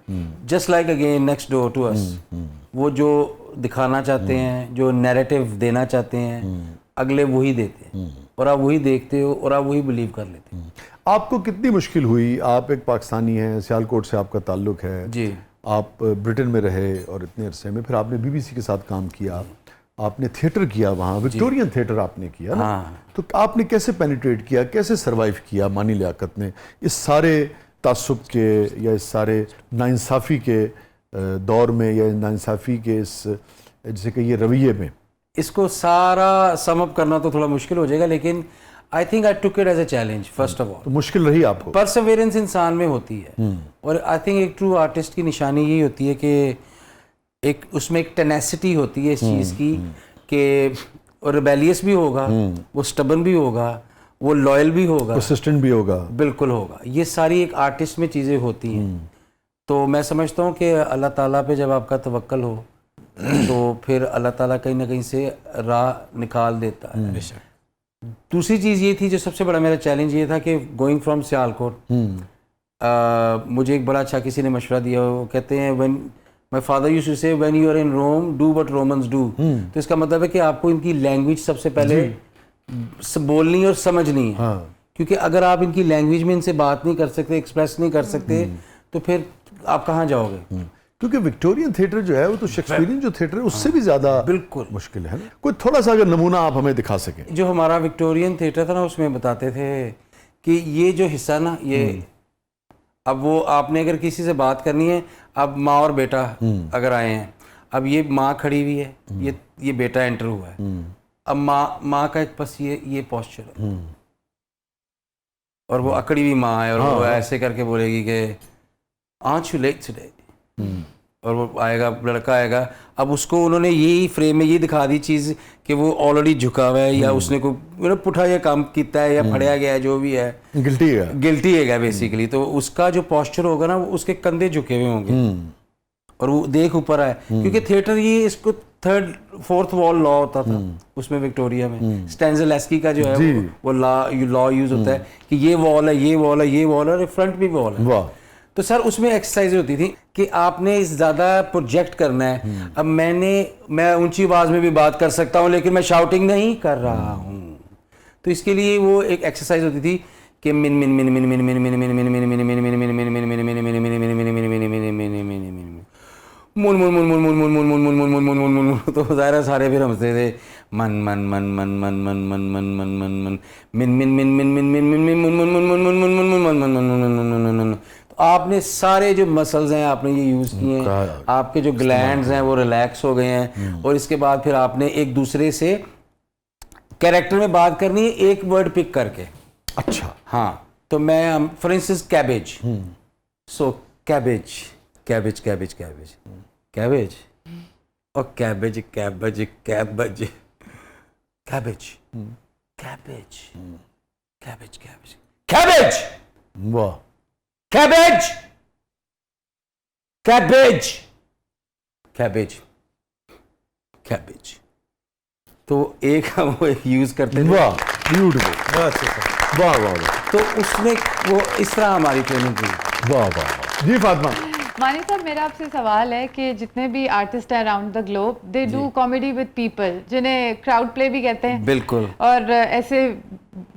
just like again next door to us, वो जो दिखाना चाहते हैं, जो नैरेटिव देना चाहते हैं, अगले वही देते हैं और आप वही देखते हो और आप वही बिलीव कर लेते हैं। आपको कितनी मुश्किल हुई? आप एक पाकिस्तानी हैं, सियालकोट से आपका ताल्लुक है जी, आप ब्रिटेन में रहे और इतने अरसे में फिर आपने बीबीसी के साथ काम किया, आपने थिएटर किया, वहाँ विक्टोरियन थिएटर आपने किया ना। तो आपने कैसे पेनिट्रेट किया, कैसे सरवाइव किया मानी लियाकत ने इस सारे तासुब के या इस सारे नाइंसाफ़ी के दौर में, या नाइंसाफ़ी के इस जैसे कि ये रवैये में? इसको सारा समअप करना तो थोड़ा मुश्किल हो जाएगा, लेकिन I think I took it as a challenge first of all. तो मुश्किल रही आपको? परसेवरेंस इंसान में होती है और आई थिंक एक ट्रू आर्टिस्ट की निशानी यही होती है कि एक उसमें एक टेनेसिटी होती है इस चीज़ की कि रिबेलियस भी होगा, वो स्टबन भी होगा, वो लॉयल भी होगा, कंसिस्टेंट भी होगा, बिल्कुल होगा। ये सारी एक आर्टिस्ट में चीज़ें होती हैं। तो मैं समझता हूँ कि अल्लाह ताला पे जब आपका तवक्कल हो तो फिर अल्लाह ताला कहीं ना कहीं से राह निकाल देता है। दूसरी चीज़ ये थी, जो सबसे बड़ा मेरा चैलेंज ये था कि गोइंग फ्रॉम सियालकोट, मुझे एक बड़ा अच्छा किसी ने मशवरा दिया, वो कहते हैं when my father used to say when you are in Rome do what Romans do. तो इसका मतलब है कि आपको इनकी लैंग्वेज सबसे पहले बोलनी और समझनी है। क्योंकि अगर आप इनकी लैंग्वेज में इनसे बात नहीं कर सकते, एक्सप्रेस नहीं कर सकते, तो फिर आप कहाँ जाओगे? क्योंकि विक्टोरियन थिएटर जो है वो तो शेक्सपियरियन जो थिएटर है उससे भी ज़्यादा बिल्कुल मुश्किल है ना। कोई थोड़ा सा अगर नमूना आप हमें दिखा सकें। जो हमारा विक्टोरियन थिएटर था ना, उसमें बताते थे कि ये जो हिस्सा ना, ये अब वो आपने अगर किसी से बात करनी है, अब माँ और बेटा अगर आए हैं, अब ये माँ खड़ी हुई है, ये बेटा एंटर हुआ है, अब माँ का एक बस ये पोस्चर है और वो अकड़ी हुई माँ है और वो ऐसे करके बोलेगी कि आंट यू लेट टुडे, और वो आएगा, लड़का आएगा, अब उसको उन्होंने यही फ्रेम में ये दिखा दी चीज़ कि वो ऑलरेडी झुका हुआ है या उसने कोई पुठा या काम किया है या फड़िया गया है, जो भी है, गिल्टी है। गिल्टी है बेसिकली। तो उसका जो पोस्चर होगा ना, वो उसके कंधे झुके हुए होंगे और वो देख ऊपर आए, क्योंकि थिएटर ये इसको थर्ड फोर्थ वॉल लॉ होता था उसमें विक्टोरिया में। स्टेंजलेस्की का जो है वो लॉ यूज होता है कि ये वॉल है, ये वॉल है, ये वॉल है और फ्रंट भी वॉल है। वाह। तो सर उसमें एक्सरसाइज होती थी कि आपने ज़्यादा प्रोजेक्ट करना है। अब मैं ऊंची आवाज़ में भी बात कर सकता हूँ लेकिन मैं शाउटिंग नहीं कर रहा हूँ, तो इसके लिए वो एक एक्सरसाइज होती थी कि मिन मिन मिन मिन मिन मिन मिन मिन मिन मिन मिन मिन मिन मिन मिन मिन मिन मिन मुन मुन मुन मुन मुन मुन मुन मुन मुन मुन मुन मुन मुन मुन। तो ज़ाहिर सारे फिर हंसते थे, मन मन मन मन मन मन मन मन मन मन मन मिन मिन मिन मिन मिन मिन मिन मिन मुन मुन मुन मुन मुन मुन मुन मुन मुन मुन मुन मुन। तो आपने सारे जो मसल्स हैं आपने ये यूज़ किए हैं, आपके जो ग्लैंड्स हैं वो रिलैक्स हो गए हैं, और इसके बाद फिर आपने एक दूसरे से कैरेक्टर में बात करनी है एक वर्ड पिक करके। अच्छा। हाँ, तो मैं for instance cabbage, so cabbage cabbage cabbage cabbage cabbage और cabbage cabbage cabbage cabbage cabbage cabbage cabbage cabbage वाह। Cabbage cabbage cabbage cabbage. तो एक हम वो एक यूज करते थे। वाह, ब्यूटीफुल। वाह वाह वाह। तो उसने वो इस तरह हमारी ट्रेनिंग की। वाह वाह। जी फातिमा। मानी साहब, मेरा आपसे सवाल है कि जितने भी आर्टिस्ट हैं around the globe, they do comedy with people, जिन्हें क्राउड प्ले भी कहते हैं। बिल्कुल। और ऐसे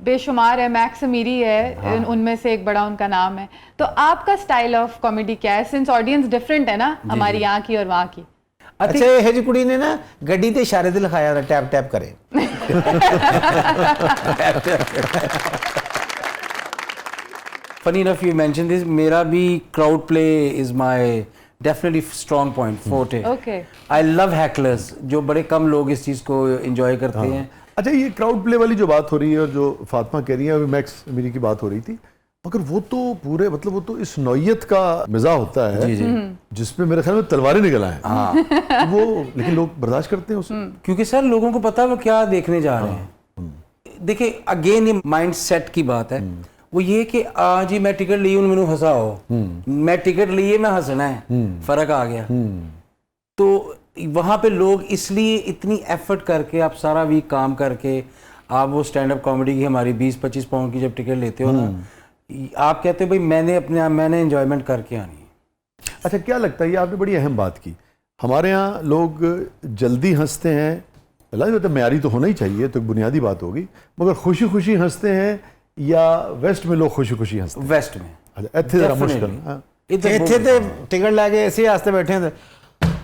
बेशुमार है, मैक्स अमीरी है उनमें से एक बड़ा उनका नाम है। तो आपका स्टाइल ऑफ कॉमेडी क्या है, सिंस ऑडियंस डिफरेंट है ना हमारी यहाँ की और वहाँ की? अच्छा, ਇਹ ਜੀ ਕੁੜੀ ਨੇ ਨਾ ਗੱਡੀ ਤੇ ਇਸ਼ਾਰੇ ਤੇ ਲਿਖਾਇਆ ਹੋਇਆ ਟੈਪ ਟੈਪ ਕਰੇ। Funny enough you mentioned this, मेरा भी crowd play is my definitely strong point, forte. Okay. I love hecklers, जो बड़े कम लोग इस चीज़ को enjoy करते हैं। अच्छा, ये क्राउड प्ले वाली जो बात हो रही है और जो फातिमा कह रही है, अभी मैक्स मेरी की बात हो रही थी, मगर वो तो पूरे मतलब वो तो इस नौयत का मिजाज होता है जिसमें मेरे ख्याल में तलवारें निकल आए। हाँ। वो लेकिन लोग बर्दाश्त करते हैं उसे, क्योंकि सर लोगों को पता है वो क्या देखने जा रहे हैं। देखिए अगेन ये माइंड सेट की बात है, वो ये कि आज ही मैं टिकट ली हूँ, मैंने हंसाओ, मैं टिकट लिए मैं हंसना है, फर्क आ गया। तो वहाँ पे लोग इसलिए इतनी एफर्ट करके आप सारा वीक काम करके आप वो स्टैंड अप कॉमेडी की हमारी 20-25 पाउंड की जब टिकट लेते हो ना, आप कहते हो भाई मैंने एंजॉयमेंट करके आनी है। अच्छा, क्या लगता है, ये आपने बड़ी अहम बात की, हमारे यहाँ लोग जल्दी हंसते हैं, मतलब मेयारी तो होना ही चाहिए, तो एक बुनियादी बात होगी, मगर खुशी खुशी हंसते हैं या वेस्ट में लोग खुशी खुशी हंसते हैं? वेस्ट में। अच्छा, ਇੱਥੇ ज़रा मुश्किल। हाँ। ਇੱਥੇ ਤੇ ਟਿਕਟ ਲੈ ਕੇ ਅਸੀਂ ਵਾਸਤੇ ਬੈਠੇ ਹੁੰਦੇ,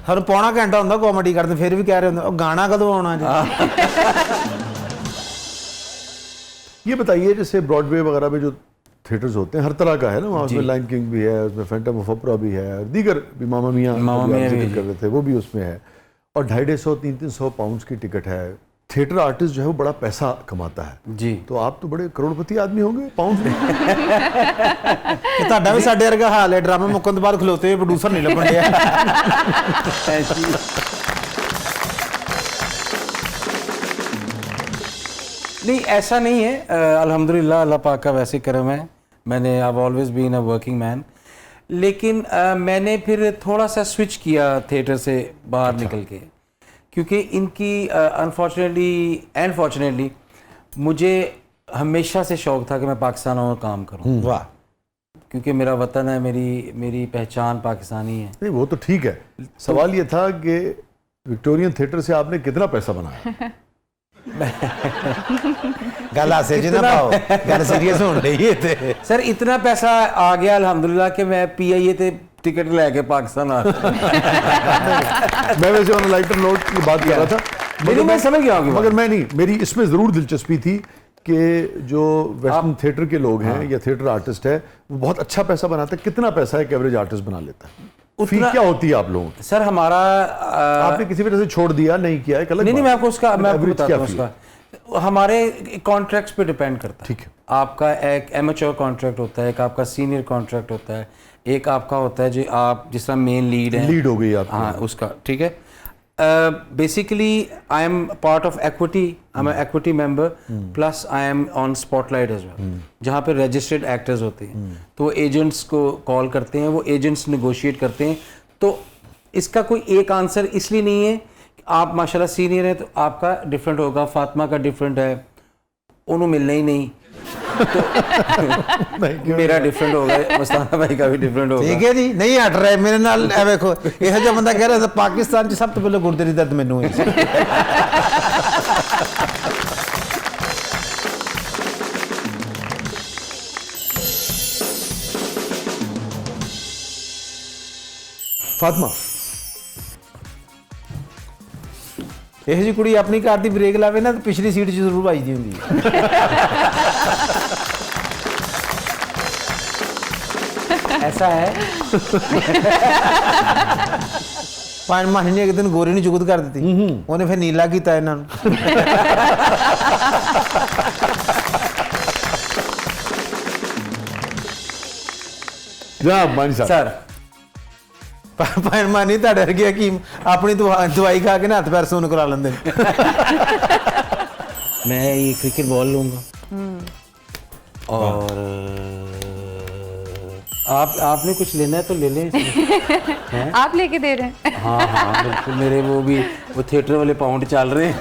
ਸਾਨੂੰ ਪੌਣਾ ਘੰਟਾ ਹੁੰਦਾ ਕਾਮੇਡੀ ਕਰਦੇ, ਫਿਰ ਵੀ ਕਹਿ ਰਹੇ ਹੁੰਦੇ ਉਹ ਗਾਣਾ ਕਦੋਂ ਆਉਣਾ ਜੀ। ये बताइए, जैसे ब्रॉडवे वगैरह में जो थिएटर्स होते हैं हर तरह का है ना, वहाँ उसमें लाइन किंग भी है, उसमें फैंटम ऑफ ओपेरा भी है, और दीगर भी, मामा मियाँ जिक्र कर रहे थे वो भी उसमें है, और 250-300 पाउंड्स की टिकट है। थिएटर आर्टिस्ट जो है वो बड़ा पैसा कमाता है जी। तो आप तो बड़े करोड़पति आदमी होंगे पाउंड में। ਕਿ ਤੁਹਾਡਾ ਵੀ ਸਾਡੇ ਵਰਗਾ ਹਾਲ ਹੈ, ਡਰਾਮਾ ਮੁੱਕਣ ਤੋਂ ਬਾਅਦ ਖਲੋਤੇ ਹੋਏ ਪ੍ਰੋਡਿਊਸਰ ਨਹੀਂ ਲੱਭਣ ਡਿਆ। नहीं ऐसा नहीं है, अल्हम्दुलिल्लाह अल्लाह पाक का वैसे करम है, मैंने I always been a working man, लेकिन मैंने फिर थोड़ा सा स्विच किया थिएटर से बाहर निकल के, क्योंकि इनकी अनफॉर्चुनेटली मुझे हमेशा से शौक़ था कि मैं पाकिस्तान और काम करूं। वाह। क्योंकि मेरा वतन है, मेरी पहचान पाकिस्तानी है। नहीं वो तो ठीक है, सवाल ये था कि विक्टोरियन थिएटर से आपने कितना पैसा बनाया? ਗੱਲ ਹਾਸੇ ਜੀ ਨਾ ਪਾਓ, ਗੱਲ ਸੀਰੀਅਸ ਹੋਣ ਰਹੀ ਹੈ ਤੇ सर इतना पैसा आ गया अल्हम्दुलिल्लाह कि मैं PIA ते टिकट लेके पाकिस्तान आ मैं वैसे ऑन लाइटर नोट की बात कर रहा था, नहीं, मैं समझ गया हूँ, मगर मैं नहीं, मेरी इसमें ज़रूर दिलचस्पी थी कि जो वेस्टर्न थिएटर के लोग हैं या थिएटर आर्टिस्ट है वो बहुत अच्छा पैसा बनाते हैं। कितना पैसा एक एवरेज आर्टिस्ट बना लेता है? फी क्या होती है आप लोगों की? सर हमारा आपने किसी वजह से छोड़ दिया, नहीं किया है, नहीं, मैं आपको उसका मैं आपको बताता हूँ उसका। हमारे कॉन्ट्रैक्ट्स पे डिपेंड करता है। ठीक है। आपका एक एमेच्योर कॉन्ट्रैक्ट होता है, एक आपका सीनियर कॉन्ट्रैक्ट होता है, एक आपका होता है जो आप जिस तरह मेन लीड है, लीड हो गई आप। हाँ उसका, ठीक है। Basically I am part of equity, I am equity member, plus I am on spotlight as well, जहाँ पे रजिस्टर्ड एक्टर्स होते हैं। तो एजेंट्स को कॉल करते हैं, वो एजेंट्स नेगोशिएट करते हैं। तो इसका कोई एक आंसर इसलिए नहीं है कि आप माशाल्लाह सीनियर हैं तो आपका डिफरेंट होगा, फातिमा का डिफरेंट है, उन्होंने मिलना ही नहीं तो मेरा डिफरेंट होगा, मस्ताना भाई का भी डिफरेंट होगा। ठीक है जी, नहीं हट रहे मेरे नाल। ए देखो ਇਹੋ ਜਿਹਾ ਬੰਦਾ ਕਹਿ ਰਿਹਾ ਪਾਕਿਸਤਾਨ 'ਚ ਸਭ ਤੋਂ ਪਹਿਲਾਂ ਗੁਰਦੇ ਦੀ ਦਰਦ ਮੈਨੂੰ ਹੋਈ ਸੀ। फातिमा, ਇਹੋ ਜਿਹੀ ਕੁੜੀ ਆਪਣੀ ਕਾਰ ਦੀ ਬ੍ਰੇਕ ਲਾਵੇ ਨਾ ਤਾਂ ਪਿਛਲੀ ਸੀਟ 'ਚ ਜ਼ਰੂਰ ਵੱਜਦੀ ਹੁੰਦੀ ਹੈ। ऐसा है। ਪੰਜ ਮਹੀਨੇ ਨੇ ਇੱਕ ਦਿਨ ਗੋਰੀ ਨੂੰ ਜੁਗਤ ਕਰ ਦਿੱਤੀ, ਉਹਨੇ ਫਿਰ ਨੀਲਾ ਕੀਤਾ ਇਹਨਾਂ ਨੂੰ। जनाब मानी साहब, सर ਪੰਜ ਮਹੀਨੇ ਤਾਂ ਡਰ ਗਿਆ ਕਿ ਆਪਣੀ ਦਵਾਈ ਖਾ ਕੇ ਨਾ ਹੱਥ ਪੈਰ ਸੁੰਨ ਕਰਾ ਲੈਂਦੇ ਨੇ। मैं ये क्रिकेट बॉल लूँगा और आपने कुछ लेना है तो ले लें इसमें। आप लेके दे रहे हैं। हाँ हाँ बिल्कुल, मेरे वो थिएटर वाले पाउंड चल रहे हैं।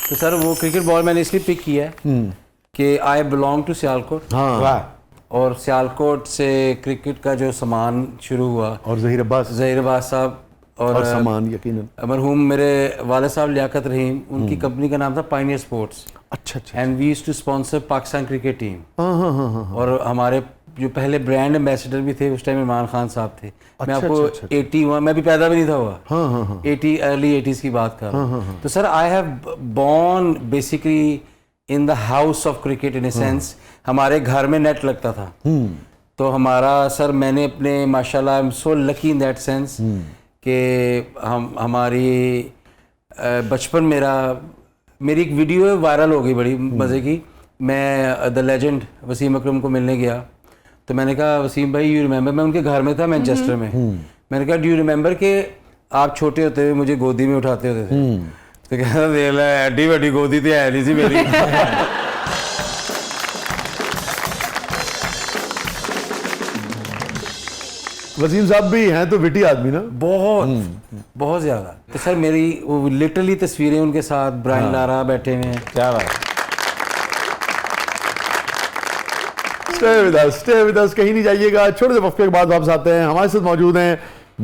तो सर वो क्रिकेट बॉल मैंने इसलिए पिक किया है कि आई बिलोंग टू सियालकोट, ਵਾਹ। और सियालकोट से क्रिकेट का जो सामान शुरू हुआ, और ज़हीर अब्बास ज़हीर अब्बास साहब और सामान यकीनन। मरहूम मेरे वालिद साहब लियाकत रहीम, उनकी कंपनी का नाम था पायनियर स्पोर्ट्स, अच्छा अच्छा। And we used to sponsor Pakistan cricket team. हाँ हाँ हाँ हाँ। और हमारे जो पहले ब्रांड एम्बेसडर भी थे उस टाइम इमरान खान साहब थे। मैं आपको अच्छा, अच्छा। 81, मैं भी पैदा भी नहीं था हुआ, हाँ हाँ हाँ। 80 अर्ली 80s की बात कर रहा हूँ। तो sir I have born basically in the house of cricket in a sense. हमारे घर में नेट लगता था, तो हमारा सर मैंने अपने माशाल्लाह I am so lucky in that sense कि हमारी बचपन मेरी एक वीडियो वायरल हो गई बड़ी मज़े की। मैं द लेजेंड वसीम अकरम को मिलने गया, तो मैंने कहा वसीम भाई यू रिमेंबर, मैं उनके घर में था मैनचेस्टर में, मैंने कहा डू यू रिमेंबर कि आप छोटे होते हुए मुझे गोदी में उठाते होते थे? तो कहता देख ला एडी वड्डी गोदी तो है नहीं सी मेरी। वसीम साहब भी हैं तो विटी आदमी ना। बहुत ज़्यादा। तो सर मेरी वो लिटरली तस्वीरें उनके साथ, ब्रायन लारा बैठे हुए हैं। क्या बात। स्टे विद अस, कहीं नहीं जाइएगा। छोटे से वक्फे के बाद वापस आते हैं। हमारे साथ मौजूद हैं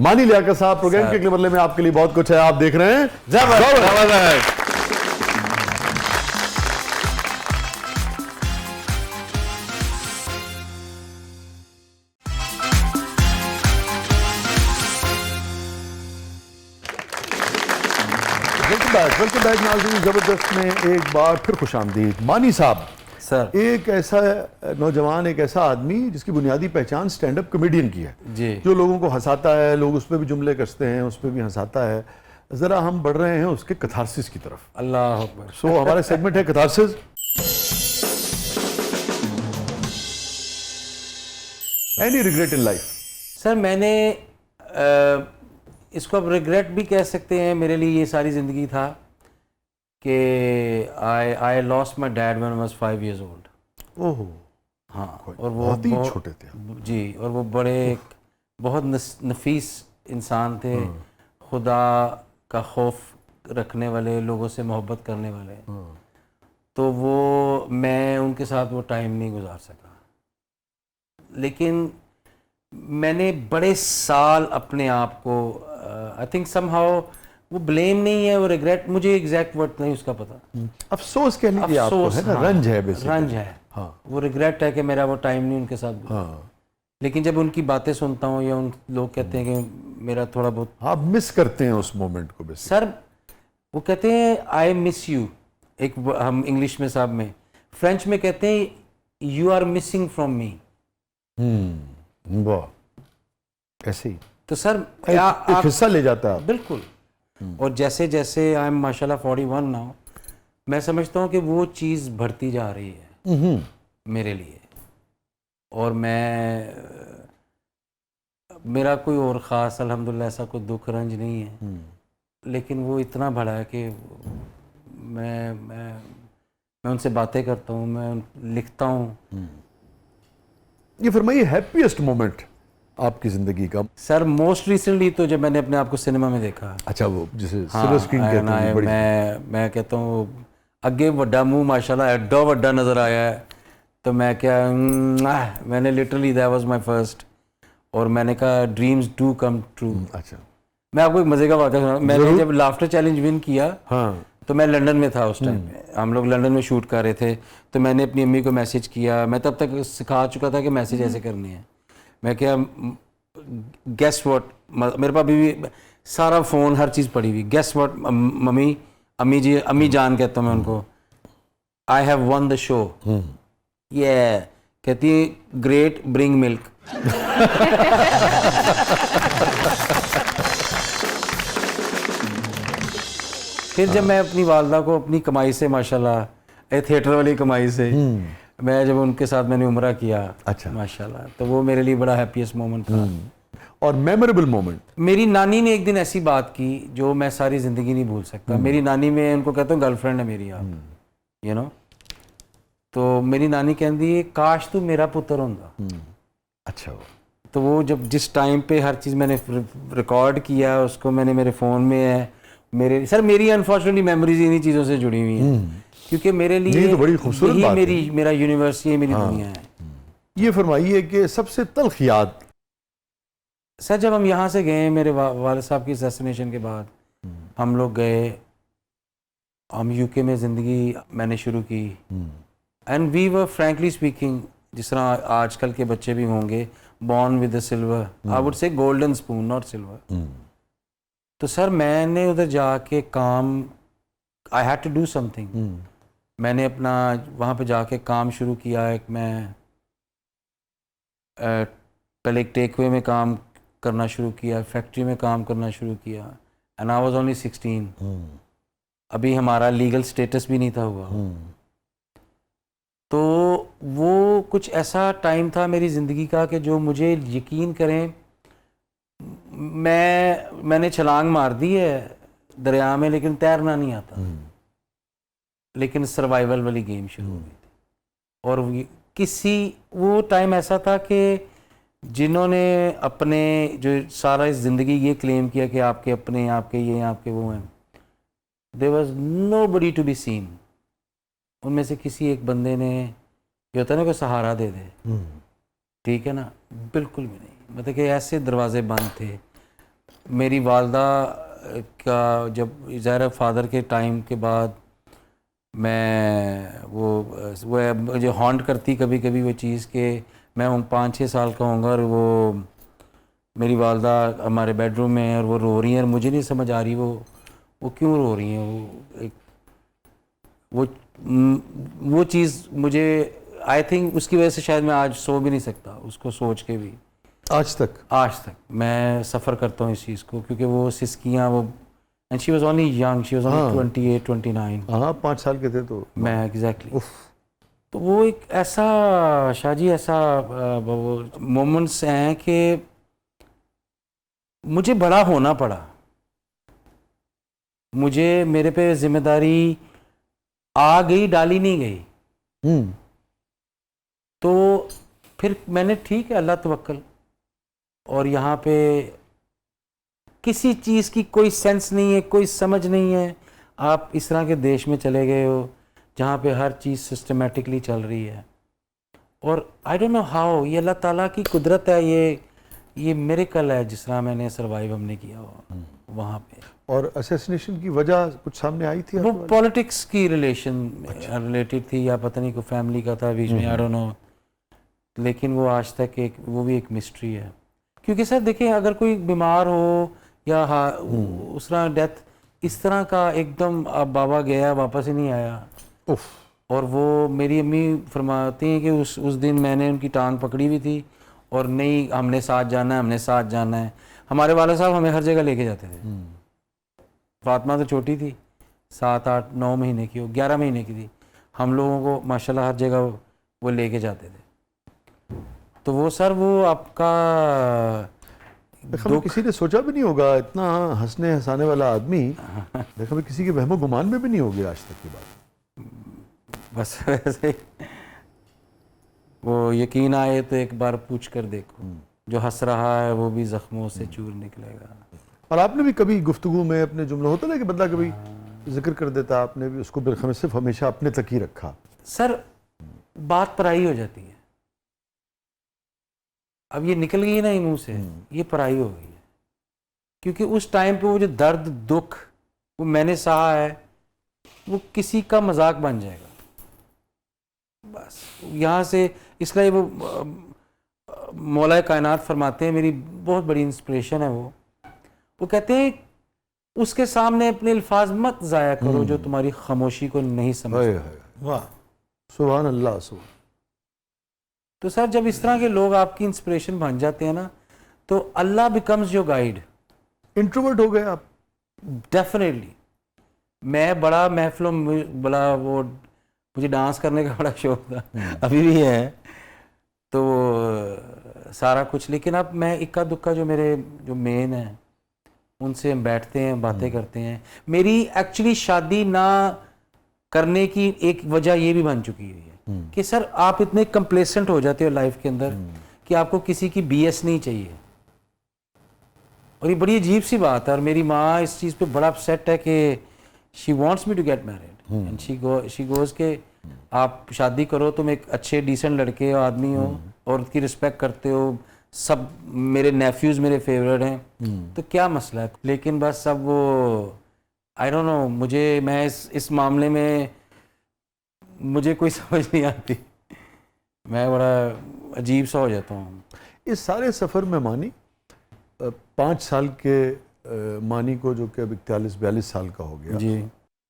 मानी लियाकत साहब। प्रोग्राम के अगले बदले में आपके लिए बहुत कुछ है, आप देख रहे हैं जबरदस्त। वेलकम बैक नाज़रीन, जबरदस्त में एक बार फिर खुशामदीद। मानी साहब सर एक ऐसा नौजवान, एक ऐसा आदमी जिसकी बुनियादी पहचान स्टैंड अप कॉमेडियन की है जी, जो लोगों को हंसाता है, लोग उस पर भी जुमले कसते हैं, उस पर भी हंसाता है। ज़रा हम बढ़ रहे हैं उसके कथारसिस की तरफ। अल्लाह अकबर। सो हमारा सेगमेंट है catharsis. Any regret in life? Sir मैंने इसको अब रिग्रेट भी कह सकते हैं, मेरे लिए ये सारी ज़िंदगी था कि I lost my dad when I was 5 years old। ओह हाँ, और वो बहुत ही छोटे थे जी, और वो बड़े बहुत नफीस इंसान थे, खुदा का खौफ रखने वाले, लोगों से मोहब्बत करने वाले। तो वो मैं उनके साथ वो टाइम नहीं गुजार सका, लेकिन मैंने बड़े साल अपने आप को आई थिंक समहाउ, वो ब्लेम नहीं है, वो रिग्रेट, मुझे एग्जैक्ट वर्ड नहीं उसका पता। अफसोस कह लीजिए आपको, है ना, हाँ, रंज है बेसिकली। रंज है। हाँ। वो रिग्रेट है कि मेरा वो टाइम नहीं उनके साथ गुजरा। हाँ। लेकिन जब उनकी बातें सुनता हूँ या उन लोग कहते हैं कि मेरा थोड़ा बहुत, आप मिस करते हैं उस मोमेंट को बेसिकली। सर वो कहते हैं आई मिस यू, एक हम इंग्लिश में साहब में, फ्रेंच में कहते हैं you are missing from me. वाह, ऐसे ही तो सर एक हिस्सा ले जाता है। बिल्कुल। और जैसे जैसे आई एम माशाल्लाह 41 नाउ, मैं समझता हूँ कि वो चीज़ बढ़ती जा रही है मेरे लिए। और मेरा कोई और ख़ास अल्हम्दुलिल्लाह ऐसा कोई दुख रंज नहीं है, लेकिन वो इतना बड़ा है कि मैं उनसे बातें करता हूँ, मैं लिखता हूँ। ये फरमाइए हैप्पीएस्ट मोमेंट आपकी ज़िंदगी का। सर मोस्ट रिसेंटली तो जब मैंने अपने आप को सिनेमा में देखा, अच्छा, वो जिसे हाँ, सिल्वर स्क्रीन कहते हैं, बड़ी मैं कहता हूँ अगे वड्डा मुंह माशाल्लाह एडो वड्डा नज़र आया है, तो मैं क्या मैंने literally that was my first, और मैंने कहा ड्रीम्स डू कम ट्रू। अच्छा, मैं आपको एक मज़े का वाक़या सुना। मैंने जब लाफ्टर चैलेंज विन किया, हाँ, तो मैं लंदन में था उस टाइम पे, हम लोग लंदन में शूट कर रहे थे, तो मैंने अपनी अम्मी को मैसेज किया। मैं तब तक सिखा चुका था कि मैसेज ऐसे करनी है। मैं क्या गेस व्हाट, मेरे पास अभी भी सारा फ़ोन हर चीज़ पड़ी हुई, गेस व्हाट मम्मी, अम्मी जान कहता हूँ मैं उनको, I have one the show. ये कहती है ग्रेट, ब्रिंग मिल्क। फिर जब मैं अपनी वालदा को अपनी कमाई से माशाल्लाह, थिएटर वाली कमाई से, मैं जब उनके साथ मैंने उम्रा किया, अच्छा, माशाल्लाह, तो वो मेरे लिए बड़ा हैप्पीएस्ट मोमेंट था। और मेमोरेबल मोमेंट? मेरी नानी ने एक दिन ऐसी बात की जो मैं सारी ज़िंदगी नहीं भूल सकता। मेरी नानी, मैं उनको कहता हूँ गर्लफ्रेंड है मेरी, आप यू नो, तो मेरी नानी कहती है काश तू मेरा पुत्र होंदा। अच्छा, तो वो जब जिस टाइम पे हर चीज़ मैंने रिकॉर्ड किया, उसको मैंने मेरे फ़ोन में है, मेरी अनफॉर्चुनेटली मेमोरीज इन्हीं चीज़ों से जुड़ी हुई हैं, क्योंकि मेरे लिए ये तो बड़ी खूबसूरत बात है। मेरा यूनिवर्स, ये मेरी दुनिया है। ये फरमाइए कि सबसे तल्ख याद। सर जब हम यहाँ से गए, मेरे वालिद साहब की असैसिनेशन के बाद हम लोग गए, हम यूके में ज़िंदगी मैंने शुरू की, and we were frankly speaking, जिस तरह आजकल के बच्चे भी होंगे, born with the silver, I would say golden spoon, not silver. तो सर मैंने उधर जाके काम, I had to do something. मैंने अपना वहाँ पे जाके काम शुरू किया। एक मैं पहले एक टेकवे में काम करना शुरू किया, फैक्ट्री में काम करना शुरू किया, एंड आई वाज ओनली 16। अभी हमारा लीगल स्टेटस भी नहीं था हुआ। तो वो कुछ ऐसा टाइम था मेरी ज़िंदगी का कि जो मुझे यकीन करें, मैंने छलांग मार दी है दरिया में, लेकिन तैरना नहीं आता। लेकिन सर्वाइवल वाली गेम शुरू हो गई थी। और वो टाइम ऐसा था कि जिन्होंने अपने जो सारा इस ज़िंदगी ये क्लेम किया कि आपके अपने, आपके ये, आपके वो हैं, there was nobody to be seen. उनमें से किसी एक बंदे ने, ये होता है ना कोई सहारा दे दे, ठीक है ना, बिल्कुल भी नहीं। मतलब कि ऐसे दरवाजे बंद थे। मेरी वालदा का जब ज़ाहिर फादर के टाइम के बाद, मैं वो मुझे हॉन्ट करती कभी कभी वो चीज़ कि मैं 5-6 साल का होऊंगा और वो मेरी वालदा हमारे बेडरूम में है और वो रो रही हैं और मुझे नहीं समझ आ रही वो क्यों रो रही हैं। वो चीज़ मुझे, आई थिंक उसकी वजह से शायद मैं आज सो भी नहीं सकता, उसको सोच के भी आज तक मैं सफ़र करता हूँ इस चीज़ को, क्योंकि वो सिस्कियाँ, वो, and she was only young, she was only 28-29। हाँ, 5 साल के थे तो मैं एग्जैक्टली। तो वो एक ऐसा शाहजी, ऐसा वो मोमेंट्स हैं कि मुझे बड़ा होना पड़ा। मुझे, मेरे पे जिम्मेदारी आ गई, डाली नहीं गई। तो फिर मैंने, ठीक है अल्लाह तवक्कल, और यहाँ पे किसी चीज़ की कोई सेंस नहीं है, कोई समझ नहीं है। आप इस तरह के देश में चले गए हो जहाँ पे हर चीज़ सिस्टमेटिकली चल रही है, और आई डोंट नो हाउ, ये अल्लाह ताला की कुदरत है, ये मिरेकल है जिस तरह मैंने सर्वाइव हमने किया हो वहाँ पे। और असैसिनेशन की वजह कुछ सामने आई थी? वो पॉलिटिक्स की रिलेटेड थी, या पता नहीं कोई फैमिली का था बीच में, आई डोंट नो। लेकिन वो आज तक वो भी एक मिस्ट्री है। क्योंकि सर देखें, अगर कोई बीमार हो या उस तरह डेथ इस तरह का एकदम, अब बाबा गया वापस ही नहीं आया। और वो मेरी अम्मी फरमाती हैं कि उस दिन मैंने उनकी टांग पकड़ी हुई थी और नहीं, हमने साथ जाना है, हमने साथ जाना है। हमारे वाले साहब हमें हर जगह लेके जाते थे, फातिमा तो छोटी थी, 7, 8, 9 महीने की हो, 11 महीने की थी। हम लोगों को माशाल्लाह हर जगह वो लेके जाते थे। तो वो सर वो आपका कभी किसी ने सोचा भी नहीं होगा, इतना हंसने हंसाने वाला आदमी कभी किसी के वहमो गुमान में भी नहीं होगी आज तक की बात। बस वैसे वो यकीन आए तो एक बार पूछ कर देखो, जो हंस रहा है वो भी जख्मों से चूर निकलेगा। और आपने भी कभी गुफ्तगू में अपने जुमला होता ना कि बंदा कभी जिक्र कर देता, आपने भी उसको बिल्कुल सिर्फ हमेशा अपने तक ही रखा? सर बात पराई हो जाती है, अब ये निकल गई ना मुंह से, ये पराई हो गई है। क्योंकि उस टाइम पे वो जो दर्द दुख वो मैंने सहा है, वो किसी का मजाक बन जाएगा बस यहाँ से। इसलिए वो मौला कायनात फरमाते हैं, मेरी बहुत बड़ी इंस्पिरेशन है वो कहते हैं उसके सामने अपने अल्फाज मत ज़ाया करो जो तुम्हारी खामोशी को नहीं समझता। वाह, सुभान अल्लाह, सुभान। तो सर जब इस तरह के लोग आपकी इंस्पिरेशन बन जाते हैं ना, तो अल्लाह बिकम्स योर गाइड। इंट्रोवर्ट हो गए आप? डेफिनेटली। मैं बड़ा महफिलों में बड़ा वो, मुझे डांस करने का बड़ा शौक था, अभी भी है, तो सारा कुछ। लेकिन अब मैं इक्का दुक्का जो मेरे जो मेन है उनसे हम बैठते हैं, बातें करते हैं। मेरी एक्चुअली शादी ना करने की एक वजह ये भी बन चुकी हुई है कि सर आप इतने कंप्लेसेंट हो जाते हो लाइफ के अंदर कि आपको किसी की BS नहीं चाहिए। और ये बड़ी अजीब सी बात है, और मेरी माँ इस चीज़ पे बड़ा अपसेट है कि she wants me to get married and she goes के आप शादी करो, तुम एक अच्छे डिसेंट लड़के हो, आदमी हो, औरत की रिस्पेक्ट करते हो, सब मेरे नेफ्यूज़ मेरे फेवरेट हैं, तो क्या मसला है। लेकिन बस अब वो आई डोंट नो, मैं इस मामले में मुझे कोई समझ नहीं आती, मैं बड़ा अजीब सा हो जाता हूँ। इस सारे सफ़र में मानी 5 साल के मानी को, जो कि अब 41-42 साल का हो गया जी,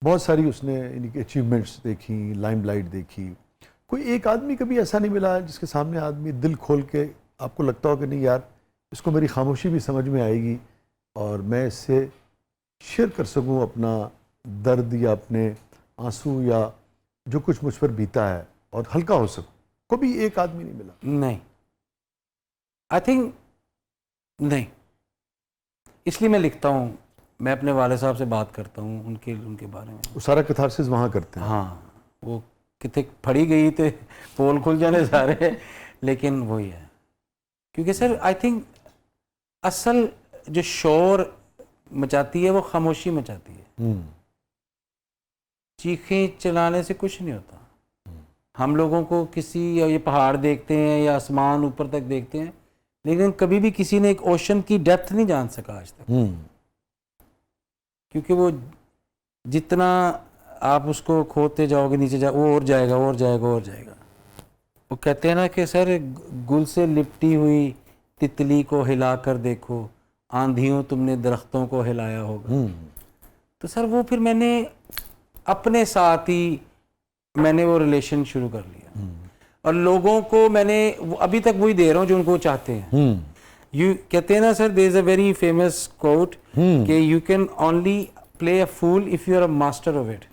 बहुत सारी उसने इनकी अचीवमेंट्स देखी, लाइमलाइट देखी। कोई एक आदमी कभी ऐसा नहीं मिला जिसके सामने आदमी दिल खोल के आपको लगता हो कि नहीं यार, इसको मेरी खामोशी भी समझ में आएगी और मैं इससे शेयर कर सकूं अपना दर्द या अपने आंसू या जो कुछ मुझ पर बीता है और हल्का हो सकूं? कभी एक आदमी नहीं मिला? नहीं, आई थिंक नहीं। इसलिए मैं लिखता हूँ, मैं अपने वाले साहब से बात करता हूँ उनके बारे में। वो सारा कथारसिस वहाँ करते हैं? हाँ, वो कितने फड़ी गई थे, पोल खुल जाने सारे, लेकिन वही है। क्योंकि सर आई थिंक असल जो शोर मचाती है वो खामोशी मचाती है। चीखें चलाने से कुछ नहीं होता। हम लोगों को किसी, ये पहाड़ देखते हैं या आसमान ऊपर तक देखते हैं, लेकिन कभी भी किसी ने एक ओशन की डेप्थ नहीं जान सका आज तक। क्योंकि वो जितना आप उसको खोदते जाओगे नीचे वो और जाएगा और जाएगा और जाएगा। वो कहते हैं ना कि सर गुल से लिपटी हुई तितली को हिला कर देखो, आंधियों तुमने दरख्तों को हिलाया होगा। तो सर वो फिर मैंने अपने साथ ही मैंने वो रिलेशन शुरू कर लिया और लोगों को मैंने अभी तक वही दे रहा हूँ जो उनको चाहते हैं। यू कहते हैं ना sir, there is a very famous quote कि you can only play a fool if you are a master of it.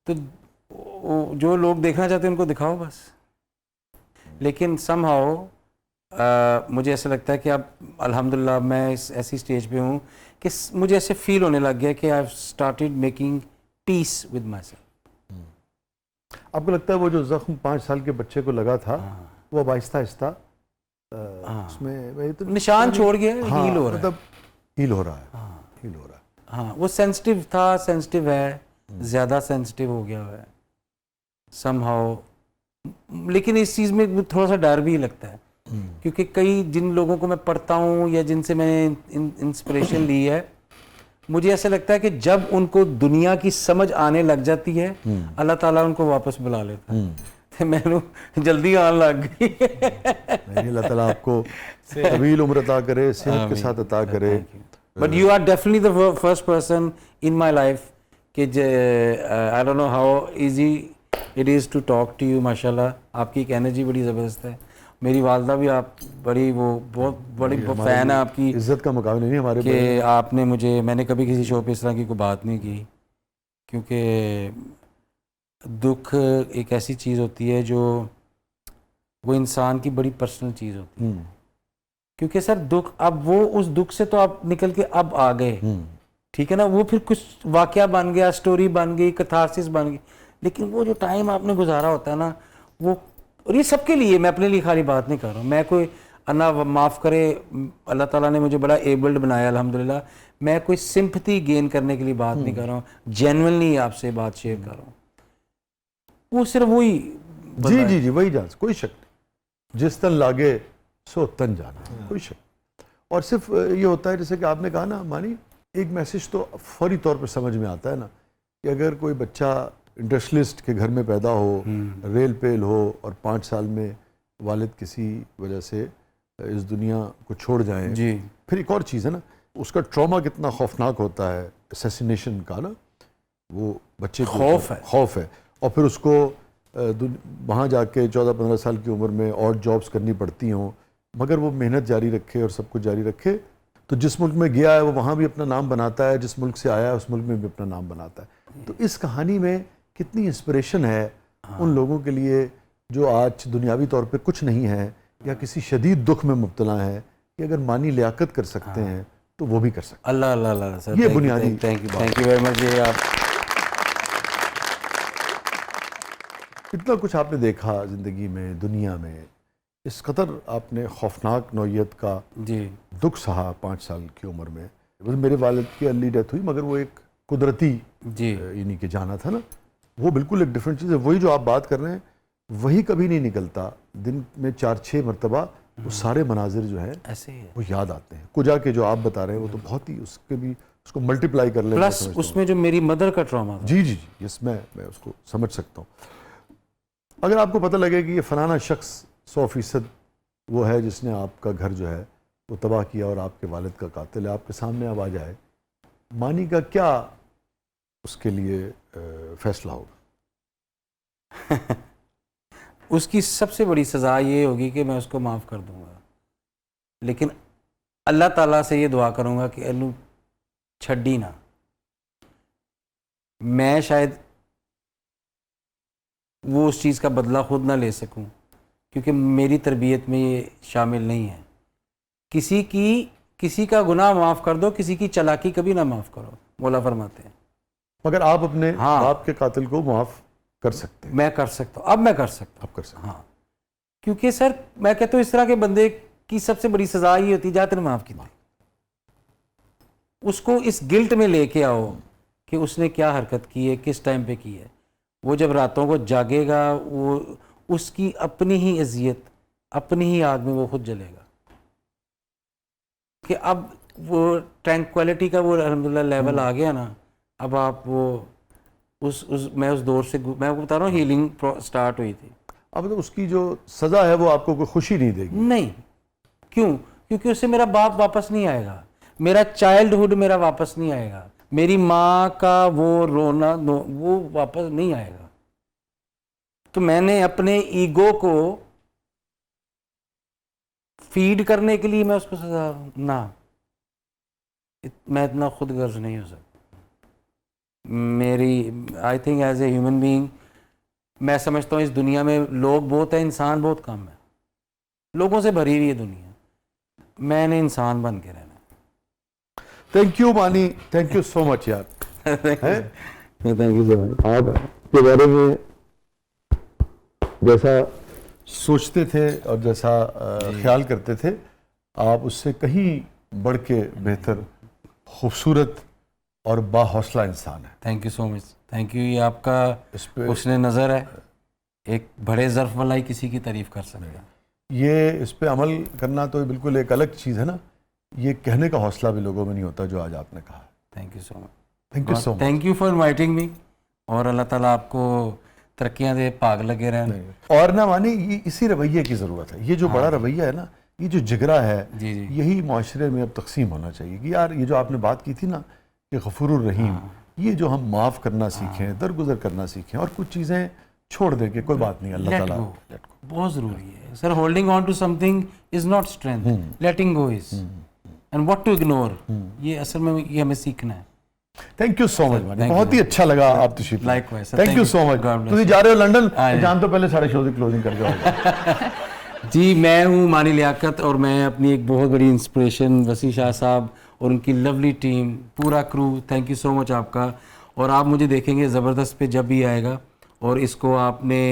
तो जो लोग देखना चाहते हैं उनको दिखाओ बस। लेकिन समहाउ मुझे ऐसा लगता है कि अब अल्हम्दुलिल्लाह मैं इस ऐसी स्टेज पे हूँ कि मुझे ऐसे फील होने लग गया कि I have started making peace with my self. आपको लगता है वो जो जख्म 5 साल के बच्चे को लगा था वो अब आहिस्ता आहिस्ता उसमें तो निशान छोड़ गया, हाँ, हील हो रहा है। मतलब हील हो रहा है, हील हो रहा है। हाँ, वो सेंसिटिव था, सेंसिटिव है, ज़्यादा सेंसिटिव हो गया है समहाउ। लेकिन इस चीज़ में थोड़ा सा डर भी लगता है क्योंकि कई जिन लोगों को मैं पढ़ता हूँ या जिनसे मैंने इंस्पिरेशन ली है, मुझे ऐसा लगता है कि जब उनको दुनिया की समझ आने लग जाती है अल्लाह ताला उनको वापस बुला लेता है। तो मैंने जल्दी आने लग गई। नहीं, अल्लाह ताला आपको तवील उम्र अता करे, सेहत के साथ अता करे। But you are definitely the first person in my life कि I don't know how easy it is to talk to you. माशाल्लाह आपकी एक एनर्जी बड़ी ज़बरदस्त है मेरी वालदा भी आप बड़ी वो बहुत बड़ी फ़ैन है आपकी इज्जत का मुकाबला नहीं हमारे कि आपने मुझे, मैंने कभी किसी शो पे इस तरह की कोई बात नहीं की, क्योंकि दुख एक ऐसी चीज़ होती है जो वो इंसान की बड़ी पर्सनल चीज़ होती है। क्योंकि सर दुख, अब वो उस दुख से तो आप निकल के अब आ गए, ठीक है ना, वो फिर कुछ वाकया बन गया, स्टोरी बन गई, कथारसिस बन गई, लेकिन वो जो टाइम आपने गुजारा होता है ना वो, और ये सबके लिए, मैं अपने लिए खाली बात नहीं कर रहा हूँ, मैं कोई अल्लाह माफ़ करे, अल्लाह ताला ने मुझे बड़ा एबल्ड बनाया अल्हम्दुलिल्लाह, मैं कोई सिंपथी गेन करने के लिए बात नहीं कर रहा हूँ, जेन्युइनली आपसे बात शेयर कर रहा हूँ। वो सिर्फ वही जी जी जी वही जान, कोई शक नहीं, जिस तन लागे सो तन जाना, कोई शक। और सिर्फ ये होता है जैसे कि आपने कहा ना मानी, एक मैसेज तो फौरी तौर पर समझ में आता है ना कि अगर कोई बच्चा इंडस्ट्रियलिस्ट के घर में पैदा हो, रेल पेल हो, और 5 साल में वालिद किसी वजह से इस दुनिया को छोड़ जाएं, जी, फिर एक और चीज़ है ना, उसका ट्रॉमा कितना खौफनाक होता है, असैसिनेशन का ना, वो बच्चे को खौफ है, और फिर उसको वहाँ जाके 14-15 साल की उम्र में और जॉब्स करनी पड़ती हों, मगर वो मेहनत जारी रखे और सब कुछ जारी रखे, तो जिस मुल्क में गया है वो वहाँ भी अपना नाम बनाता है, जिस मुल्क से आया है उस मुल्क में भी अपना नाम बनाता है। तो इस कहानी में कितनी इंस्पिरेशन है उन लोगों के लिए जो आज दुनियावी तौर पे कुछ नहीं है या किसी शदीद दुख में मुब्तला है, कि अगर मानी लियाकत कर सकते हैं तो वो भी कर सकते हैं। अल्लाह अल्लाह अल्लाह सर, ये बुनियादी थैंक यू वेरी मच। ये आप इतना कुछ आपने देखा ज़िंदगी में, दुनिया में, इस कदर आपने खौफनाक नौइयत का जी दुख सहा 5 साल की उम्र में। बस मेरे वालिद की अर्ली डेथ हुई, मगर वो एक कुदरती जी यानी कि जाना था ना, वो बिल्कुल एक डिफरेंट चीज़ है। वही जो आप बात कर रहे हैं वही कभी नहीं निकलता, दिन में 4-6 मरतबा वो सारे मनाजिर जो हैं ऐसे ही है। वो याद आते हैं। कुजा के जो आप बता रहे हैं वो तो बहुत ही, उसके भी उसको मल्टीप्लाई कर ले, प्लस उसमें जो मेरी मदर का ट्रॉमा था। जी जी जी, यस, मैं उसको समझ सकता हूँ। अगर आपको पता लगे कि ये फलाना शख्स 100% वो है जिसने आपका घर जो है वो तबाह किया और आपके वालिद का कातिल है, आपके सामने अब आ जाए, मानी का क्या उसके लिए फैसला होगा? उसकी सबसे बड़ी सज़ा ये होगी कि मैं उसको माफ़ कर दूंगा, लेकिन अल्लाह ताला से ये दुआ करूंगा कि अल्लू छड्डी ना। मैं शायद वो उस चीज़ का बदला खुद ना ले सकूं, क्योंकि मेरी तरबियत में ये शामिल नहीं है। किसी का गुनाह माफ़ कर दो, किसी की चालाकी कभी ना माफ़ करो, मौला फरमाते हैं। मगर आप अपने हाँ। बाप के कातिल को माफ़ कर सकते हैं। मैं कर सकता हूँ, अब मैं कर सकता हूँ। आप कर सकते हैं। हाँ, क्योंकि सर मैं कहता हूँ इस तरह के बंदे की सबसे बड़ी सज़ा ये होती है, जाते माफ़ की, उसको इस गिल्ट में लेके आओ कि उसने क्या हरकत की है, किस टाइम पे की है। वो जब रातों को जागेगा, वो उसकी अपनी ही अजियत, अपनी ही आग में वो खुद जलेगा। कि अब वो ट्रैंक्विलिटी का वो अल्हम्दुलिल्लाह लेवल आ गया ना, अब आप वो मैं उस दौर से, मैं बता रहा हूँ, हीलिंग स्टार्ट हुई थी। अब तो उसकी जो सज़ा है वो आपको कोई खुशी नहीं देगी। नहीं, क्यों? क्योंकि उससे मेरा बाप वापस नहीं आएगा, मेरा चाइल्डहुड मेरा वापस नहीं आएगा, मेरी माँ का वो रोना वो वापस नहीं आएगा। तो मैंने अपने ईगो को फीड करने के लिए मैं उसको सजा ना, मैं इतना खुद गर्ज नहीं हो सकता। मेरी I think as a human being, मैं समझता हूँ इस दुनिया में लोग बहुत हैं, इंसान बहुत कम है। लोगों से भरी हुई है दुनिया, मैंने इंसान बन के रहना। थैंक यू मानी, थैंक यू सो मच यार। Thank you so much. आपके बारे में जैसा सोचते थे और जैसा ख्याल करते थे, आप उससे कहीं बढ़ के बेहतर, खूबसूरत और बाहौसला इंसान है। Thank you so much, thank you. ये आपका इस पे उसने नज़र है, एक बड़े ज़र्फ वाला ही किसी की तारीफ़ कर सकेगा। ये इस पे अमल करना तो बिल्कुल एक अलग चीज़ है ना, ये कहने का हौसला भी लोगों में नहीं होता जो आज आपने कहा। Thank you so much, thank you so much. Thank you for inviting me, और अल्लाह ताला आपको तरक्कियां दे, भाग लगे रहने। और ना मानी, ये इसी रवैये की ज़रूरत है। ये जो बड़ा रवैया है ना, ये जो जिगरा है, जी जी, यही माशरे में अब तकसीम होना चाहिए कि यार ये जो आपने बात की थी ना कि गफूरुर रहीम, ये जो हम माफ़ करना सीखें, दरगुजर करना सीखें, और कुछ चीज़ें छोड़ दें कि कोई बात नहीं, अल्लाह लेट ताला गो बहुत ज़रूरी है sir. Holding on to something is not strength, letting go is, and what to ignore, ये असल में ये हमें सीखना है. Thank you so much. thank बहुत ही अच्छा लगा आप तशरीफ. Likewise, sir. Thank Thank you you. So much. God bless तुम you. जा रहे हो लंदन, हाँ, जान तो पहले सारे शो की क्लोजिंग कर जाओ. जी मैं हूँ मानी लियाकत और मैं अपनी एक बहुत बड़ी इंस्पिरेशन वसी शाह साहब और उनकी लवली टीम, पूरा crew, thank you so much आपका. और आप मुझे देखेंगे ज़बरदस्त पे जब भी आएगा, और इसको आपने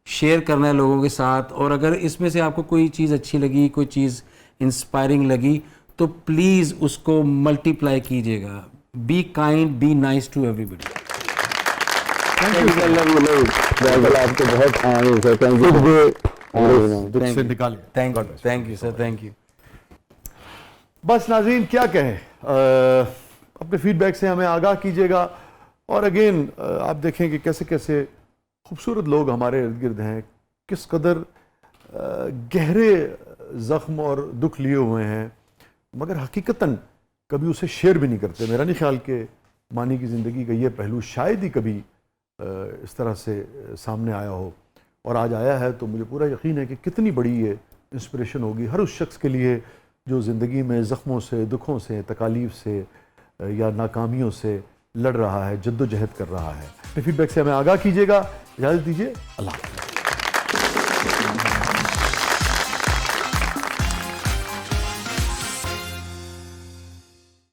शेयर करना है लोगों के साथ. और अगर इसमें से आपको कोई चीज़ अच्छी लगी, कोई चीज़ इंस्पायरिंग लगी, तो प्लीज़ उसको मल्टीप्लाई कीजिएगा. Be kind, be nice to everybody. आपको बहुत थैंक यू. दुख से निकाले. Thank you sir, thank you. बस नाज़रीन क्या कहें, अपने फीडबैक से हमें आगाह कीजिएगा. और अगेन आप देखें कि कैसे कैसे खूबसूरत लोग हमारे इर्द गिर्द हैं, किस कदर गहरे ज़ख्म और दुख लिए हुए हैं, मगर हकीकतन कभी उसे शेयर भी नहीं करते. मेरा नहीं ख्याल कि मानी की ज़िंदगी का ये पहलू शायद ही कभी इस तरह से सामने आया हो, और आज आया है. तो मुझे पूरा यकीन है कि कितनी बड़ी ये इंस्पिरेशन होगी हर उस शख्स के लिए जो ज़िंदगी में ज़ख्मों से, दुखों से, तकालीफ से या नाकामियों से लड़ रहा है, जद्दोजहद कर रहा है. फीडबैक से हमें आगाह कीजिएगा. इजाज़त दीजिए. अल्लाह हाफ़िज़.